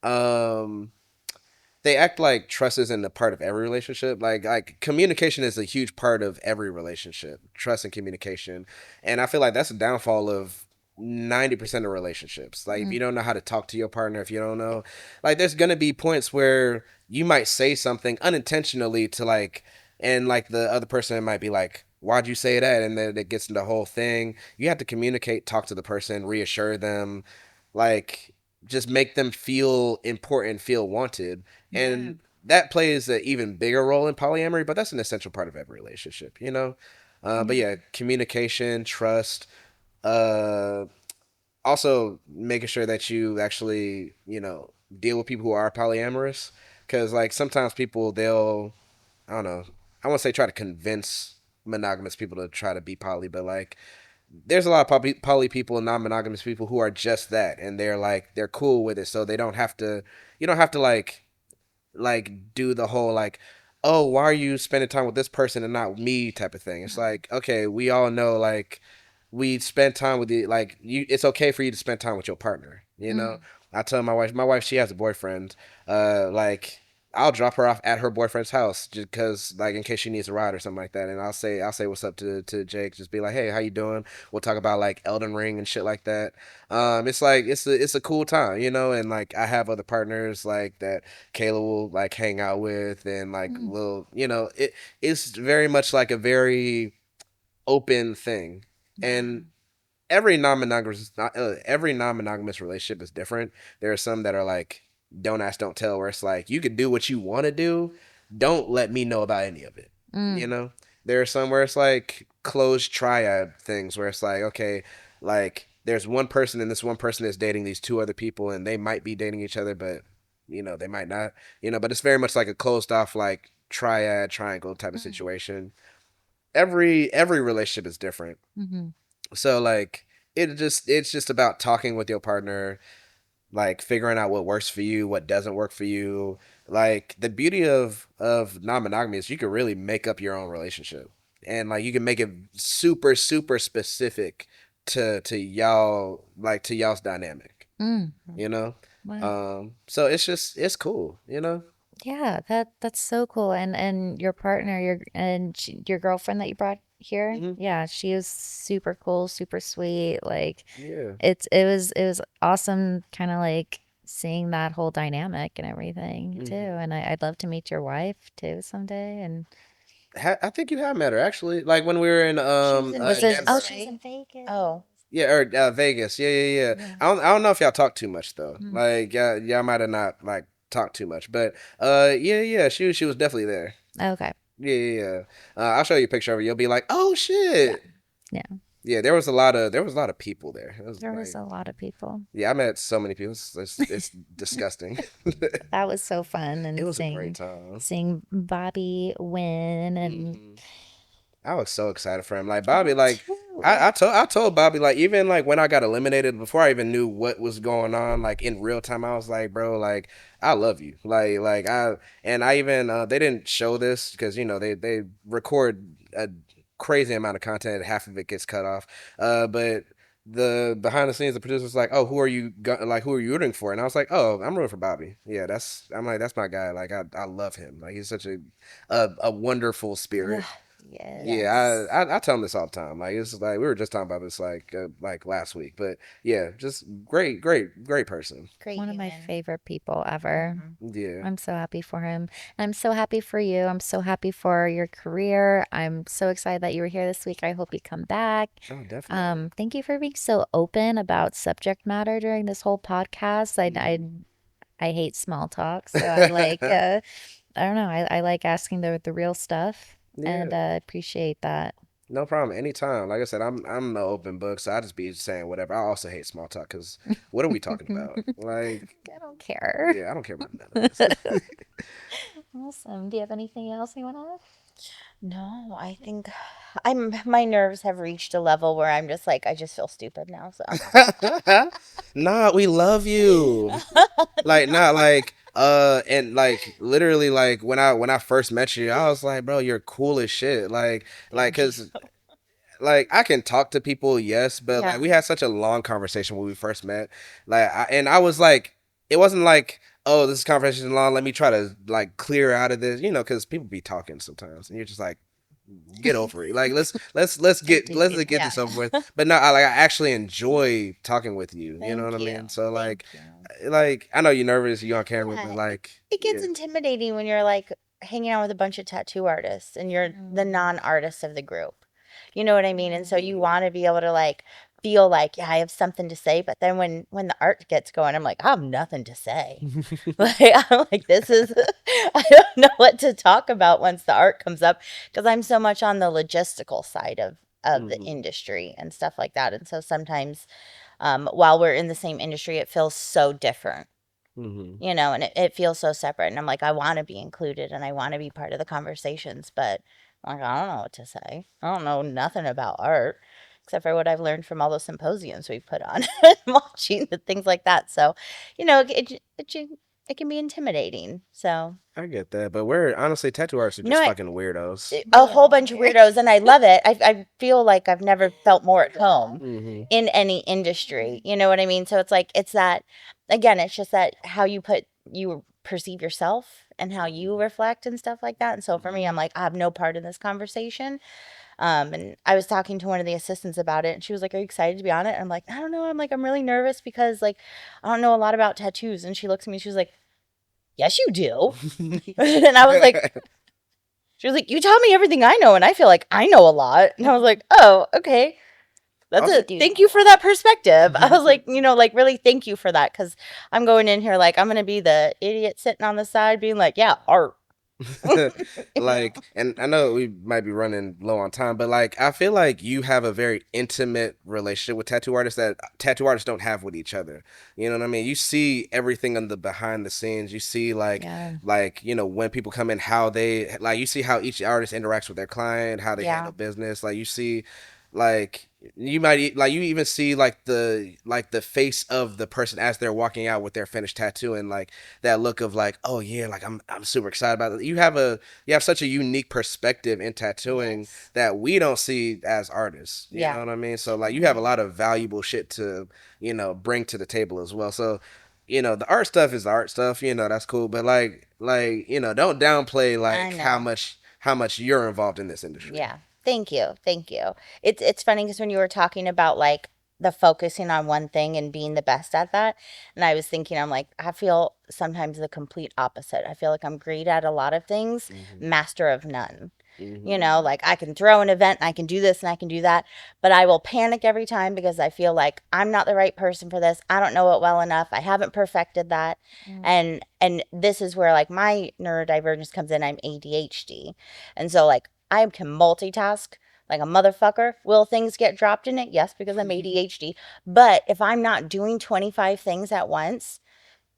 Speaker 1: um they act like trust isn't a part of every relationship. Like communication is a huge part of every relationship. Trust and communication. And I feel like that's a downfall of 90% of relationships. Like if
Speaker 2: Mm,
Speaker 1: you don't know how to talk to your partner, if you don't know, like there's going to be points where you might say something unintentionally to like and like the other person might be like, "Why'd you say that?" And then it gets into the whole thing. You have to communicate, talk to the person, reassure them, like just make them feel important, feel wanted,
Speaker 2: yeah.
Speaker 1: and that plays an even bigger role in polyamory, but that's an essential part of every relationship, you know? But
Speaker 2: Yeah.
Speaker 1: yeah, communication, trust, uh, also making sure that you actually, deal with people who are polyamorous. Because, like, sometimes people, I don't know, I won't say try to convince monogamous people to try to be poly, but like, there's a lot of poly people and non-monogamous people who are just that, and they're cool with it, so they don't have to, you don't have to like do the whole like, oh, why are you spending time with this person and not me type of thing. It's like, okay, we all know like we spend time with you, like you, it's okay for you to spend time with your partner, you know.
Speaker 2: Mm,
Speaker 1: I tell my wife, she has a boyfriend, like I'll drop her off at her boyfriend's house just because, like, in case she needs a ride or something like that. And I'll say what's up to Jake. Just be like, hey, how you doing? We'll talk about like Elden Ring and shit like that. It's like it's a cool time, you know. And like I have other partners like that Kayla will like hang out with, and like will, you know, it's very much like a very open thing. And every non-monogamous relationship is different. There are some that are like don't ask, don't tell, where it's like you can do what you want to do, don't let me know about any of it. You know, there are some where it's like closed triad things where it's like, okay, like there's one person and this one person is dating these two other people and they might be dating each other, but you know they might not, you know, but it's very much like a closed off like triad triangle type of situation. Every relationship is different.
Speaker 2: Mm-hmm.
Speaker 1: So like it's just about talking with your partner, like figuring out what works for you, what doesn't work for you. Like the beauty of non-monogamy is you can really make up your own relationship. And like you can make it super specific to y'all, like to y'all's dynamic, you know?
Speaker 2: Wow.
Speaker 1: So it's cool, you know?
Speaker 2: Yeah, that's so cool. And your partner, your girlfriend that you brought here,
Speaker 1: Hmm.
Speaker 2: yeah, she is super cool, super sweet. Like
Speaker 1: Yeah.
Speaker 2: it was awesome, kind of like seeing that whole dynamic and everything too.
Speaker 1: Hmm.
Speaker 2: And I'd love to meet your wife too someday. And
Speaker 1: I think you have met her actually. Like when we were in
Speaker 3: She's in
Speaker 2: was it?
Speaker 3: Vegas,
Speaker 2: Oh,
Speaker 1: Denver.
Speaker 2: she's
Speaker 3: right?
Speaker 2: in Vegas.
Speaker 3: Oh,
Speaker 1: Yeah, or Vegas. Yeah.
Speaker 2: Yeah.
Speaker 1: I don't know if y'all talk too much though.
Speaker 2: Mm.
Speaker 1: Like y'all might have not like talked too much, but yeah. She was definitely there.
Speaker 2: Okay.
Speaker 1: Yeah. I'll show you a picture of her. You'll be like, oh
Speaker 2: Yeah.
Speaker 1: shit.
Speaker 2: Yeah.
Speaker 1: Yeah, there was a lot of people there. It was
Speaker 2: There was
Speaker 1: like,
Speaker 2: a lot of people.
Speaker 1: yeah, I met so many people. It's disgusting.
Speaker 2: That was so fun,
Speaker 1: It
Speaker 2: and
Speaker 1: was a great time.
Speaker 2: seeing Bobby win, and
Speaker 1: Hmm. I was so excited for him. Like Bobby, like
Speaker 2: too.
Speaker 1: I told Bobby, like even like when I got eliminated, before I even knew what was going on, like in real time, I was like, bro, like I love you. Like I even they didn't show this because you know they record a crazy amount of content, half of it gets cut off. But the behind the scenes, the producer was like, "Oh, who are you rooting for?" And I was like, "Oh, I'm rooting for Bobby. Yeah, I'm like that's my guy. Like I love him. Like he's such a wonderful spirit."
Speaker 2: Yes.
Speaker 1: Yeah, I tell them this all the time. Like it's like we were just talking about this like last week, but yeah, just great person.
Speaker 3: great
Speaker 2: One of my
Speaker 3: human.
Speaker 2: favorite people ever.
Speaker 1: Yeah.
Speaker 2: I'm so happy for him. I'm so happy for you. I'm so happy for your career. I'm so excited that you were here this week. I hope you come back.
Speaker 1: Oh, definitely.
Speaker 2: Thank you for being so open about subject matter during this whole podcast. I hate small talk, so I like I don't know. I like asking the real stuff, and
Speaker 1: Yeah.
Speaker 2: appreciate that.
Speaker 1: No problem. Anytime. Like I said, I'm an open book, so I just be saying whatever. I also hate small talk because what are we talking about? Like,
Speaker 2: I don't care.
Speaker 1: yeah, I don't care about none of this.
Speaker 2: Awesome. Do you have anything else you want to add?
Speaker 3: No, I think my nerves have reached a level where I'm just like I just feel stupid now. So
Speaker 1: Nah, we love you. Like not like and like literally like when I first met you, I was like, bro, you're cool as shit. Like
Speaker 3: thank you.
Speaker 1: cuz like I can talk to people, yes, but like
Speaker 3: Yeah.
Speaker 1: we had such a long conversation when we first met. And I was like, it wasn't like, oh, this conversation is long. Let me try to like clear out of this, you know, because people be talking sometimes, and you're just like, get over it. Like let's get
Speaker 3: Yeah.
Speaker 1: this over with. But no, I actually enjoy talking with you. You know what I
Speaker 3: Thank you.
Speaker 1: mean? So
Speaker 3: Thank you.
Speaker 1: like I know you're nervous, you're on camera,
Speaker 3: Yeah.
Speaker 1: but like
Speaker 3: It gets
Speaker 1: yeah.
Speaker 3: intimidating when you're like hanging out with a bunch of tattoo artists and you're the non-artist of the group. You know what I mean? And so you want to be able to like feel like, yeah, I have something to say, but then when the art gets going, I'm like, I have nothing to say. Like I'm like this is I don't know what to talk about once the art comes up because I'm so much on the logistical side of the
Speaker 1: Mhm.
Speaker 3: industry and stuff like that. And so sometimes while we're in the same industry, it feels so different,
Speaker 1: Mhm.
Speaker 3: you know, and it feels so separate. And I'm like, I want to be included and I want to be part of the conversations, but I'm like, I don't know what to say. I don't know nothing about art except for what I've learned from all those symposiums we've put on and watching the things like that. So, you know, it can be intimidating. So,
Speaker 1: I get that, but we're honestly tattoo artists are
Speaker 3: you know
Speaker 1: just
Speaker 3: what?
Speaker 1: fucking weirdos.
Speaker 3: A whole bunch of weirdos, and I love it. I feel like I've never felt more at home
Speaker 1: Hmm.
Speaker 3: in any industry. You know what I mean? So it's like it's that again. It's just that how you perceive yourself and how you reflect and stuff like that. And so for me, I'm like, I have no part in this conversation. And I was talking to one of the assistants about it, and she was like, "Are you excited to be on it?" And I'm like, "I don't know. I'm like, I'm really nervous because like I don't know a lot about tattoos." And she looks at me, she was like, "Yes, you do." And I was like, she was like, "You tell me everything I know, and I feel like I know a lot." And I was like, "Oh, okay. That's
Speaker 1: Also,
Speaker 3: it. Thank you for that perspective." I was like, like, really thank you for that. Cause I'm going in here like, I'm going to be the idiot sitting on the side being like, yeah, art.
Speaker 1: like, and I know we might be running low on time, but like I feel like you have a very intimate relationship with tattoo artists that tattoo artists don't have with each other. You know what I mean? You see everything on the behind the scenes. You see like when people come in, how they like, you see how each artist interacts with their client, how they handle business. Like you see like you even see like the face of the person as they're walking out with their finished tattoo, and like that look of like, oh yeah, like I'm super excited about it. You have such a unique perspective in tattooing that we don't see as artists. You know what I mean? So like you have a lot of valuable shit to bring to the table as well. So the art stuff is the art stuff. That's cool, but like don't downplay like how much you're involved in this industry.
Speaker 3: Yeah. Thank you. Thank you. It's funny because when you were talking about like the focusing on one thing and being the best at that, and I was thinking, I'm like, I feel sometimes the complete opposite. I feel like I'm great at a lot of things, master of none. Like I can throw an event and I can do this and I can do that, but I will panic every time because I feel like I'm not the right person for this. I don't know it well enough. I haven't perfected that. And this is where like my neurodivergence comes in. I'm ADHD. And so like I can multitask like a motherfucker. Will things get dropped in it? Yes, because I'm ADHD. But if I'm not doing 25 things at once,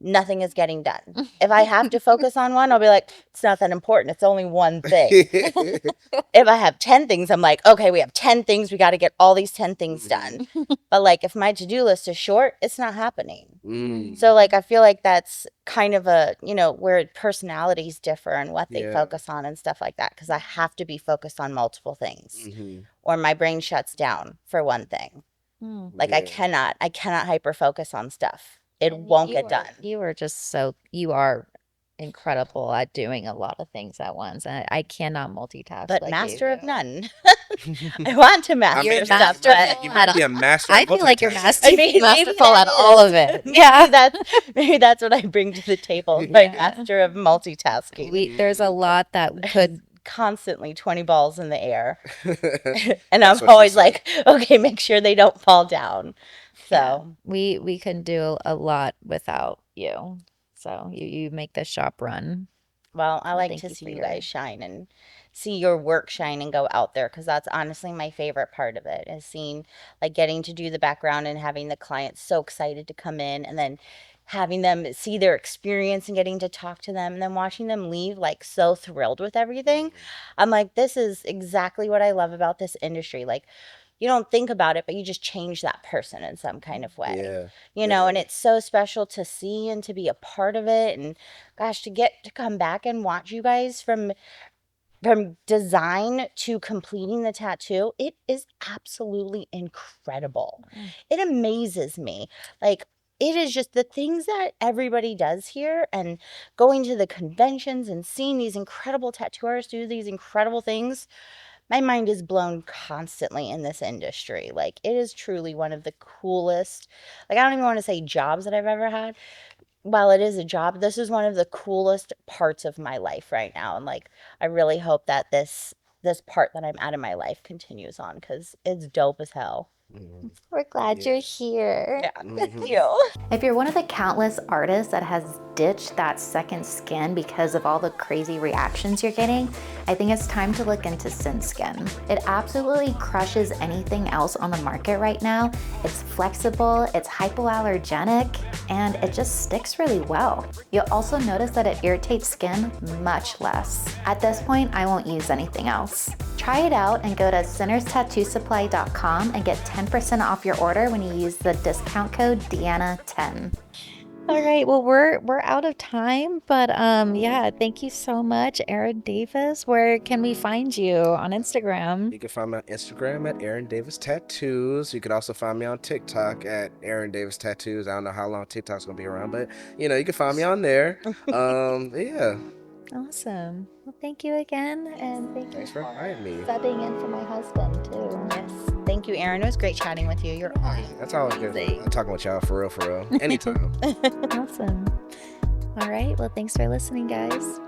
Speaker 3: nothing is getting done. If I have to focus on one, I'll be like, it's not that important. It's only one thing. If I have 10 things, I'm like, okay, we have 10 things. We got to get all these 10 things done. But like if my to-do list is short, it's not happening. So like I feel like that's kind of a, where personalities differ and what they focus on and stuff like that. Because I have to be focused on multiple things or my brain shuts down for one thing. Like I cannot hyper focus on stuff. It won't get done.
Speaker 2: You are incredible at doing a lot of things at once. And I cannot multitask.
Speaker 3: But
Speaker 2: like
Speaker 3: master
Speaker 2: you
Speaker 3: of none. I want to master stuff, but
Speaker 1: you might be a master.
Speaker 2: I feel like you're masterful
Speaker 3: that
Speaker 2: at all of it.
Speaker 3: Yeah, maybe that's what I bring to the table. My master of multitasking.
Speaker 2: There's a lot that could
Speaker 3: constantly 20 balls in the air. And I'm always like, okay, make sure they don't fall down. So
Speaker 2: we can do a lot without you. So you make the shop run.
Speaker 3: Well, I like to see you guys shine and see your work shine and go out there, because that's honestly my favorite part of it, is seeing, like, getting to do the background and having the clients so excited to come in, and then having them see their experience and getting to talk to them, and then watching them leave like so thrilled with everything. I'm like, this is exactly what I love about this industry. Like, you don't think about it, but you just change that person in some kind of way, and it's so special to see and to be a part of it. And gosh, to get to come back and watch you guys from design to completing the tattoo, it is absolutely incredible. It amazes me. Like, it is just the things that everybody does here, and going to the conventions and seeing these incredible tattoo artists do these incredible things. My mind is blown constantly in this industry. Like, it is truly one of the coolest, like, I don't even want to say jobs that I've ever had. While it is a job, this is one of the coolest parts of my life right now. And like, I really hope that this part that I'm at in my life continues on, because it's dope as hell.
Speaker 2: We're glad you're here.
Speaker 3: Yeah, thank you.
Speaker 2: If you're one of the countless artists that has ditched that second skin because of all the crazy reactions you're getting, I think it's time to look into Sin Skin. It absolutely crushes anything else on the market right now. It's flexible, it's hypoallergenic, and it just sticks really well. You'll also notice that it irritates skin much less. At this point, I won't use anything else. Try it out and go to sinnerstattoosupply.com and get 10% off your order when you use the discount code Deanna10. All right. Well, we're out of time, but yeah, thank you so much, Aaron Davis. Where can we find you on Instagram?
Speaker 1: You can find me on Instagram at Aaron Davis Tattoos. You can also find me on TikTok at Aaron Davis Tattoos. I don't know how long TikTok's gonna be around, but you can find me on there. Yeah.
Speaker 2: Awesome. Well, thank you again, and thank
Speaker 1: Thanks
Speaker 2: you
Speaker 1: for inviting me.
Speaker 2: subbing in for my husband too.
Speaker 3: Yes. Thank you, Aaron. It was great chatting with you. You're awesome.
Speaker 1: That's always good.
Speaker 2: Amazing.
Speaker 1: I'm talking with y'all for real. Anytime.
Speaker 2: Awesome. All right. Well, thanks for listening, guys.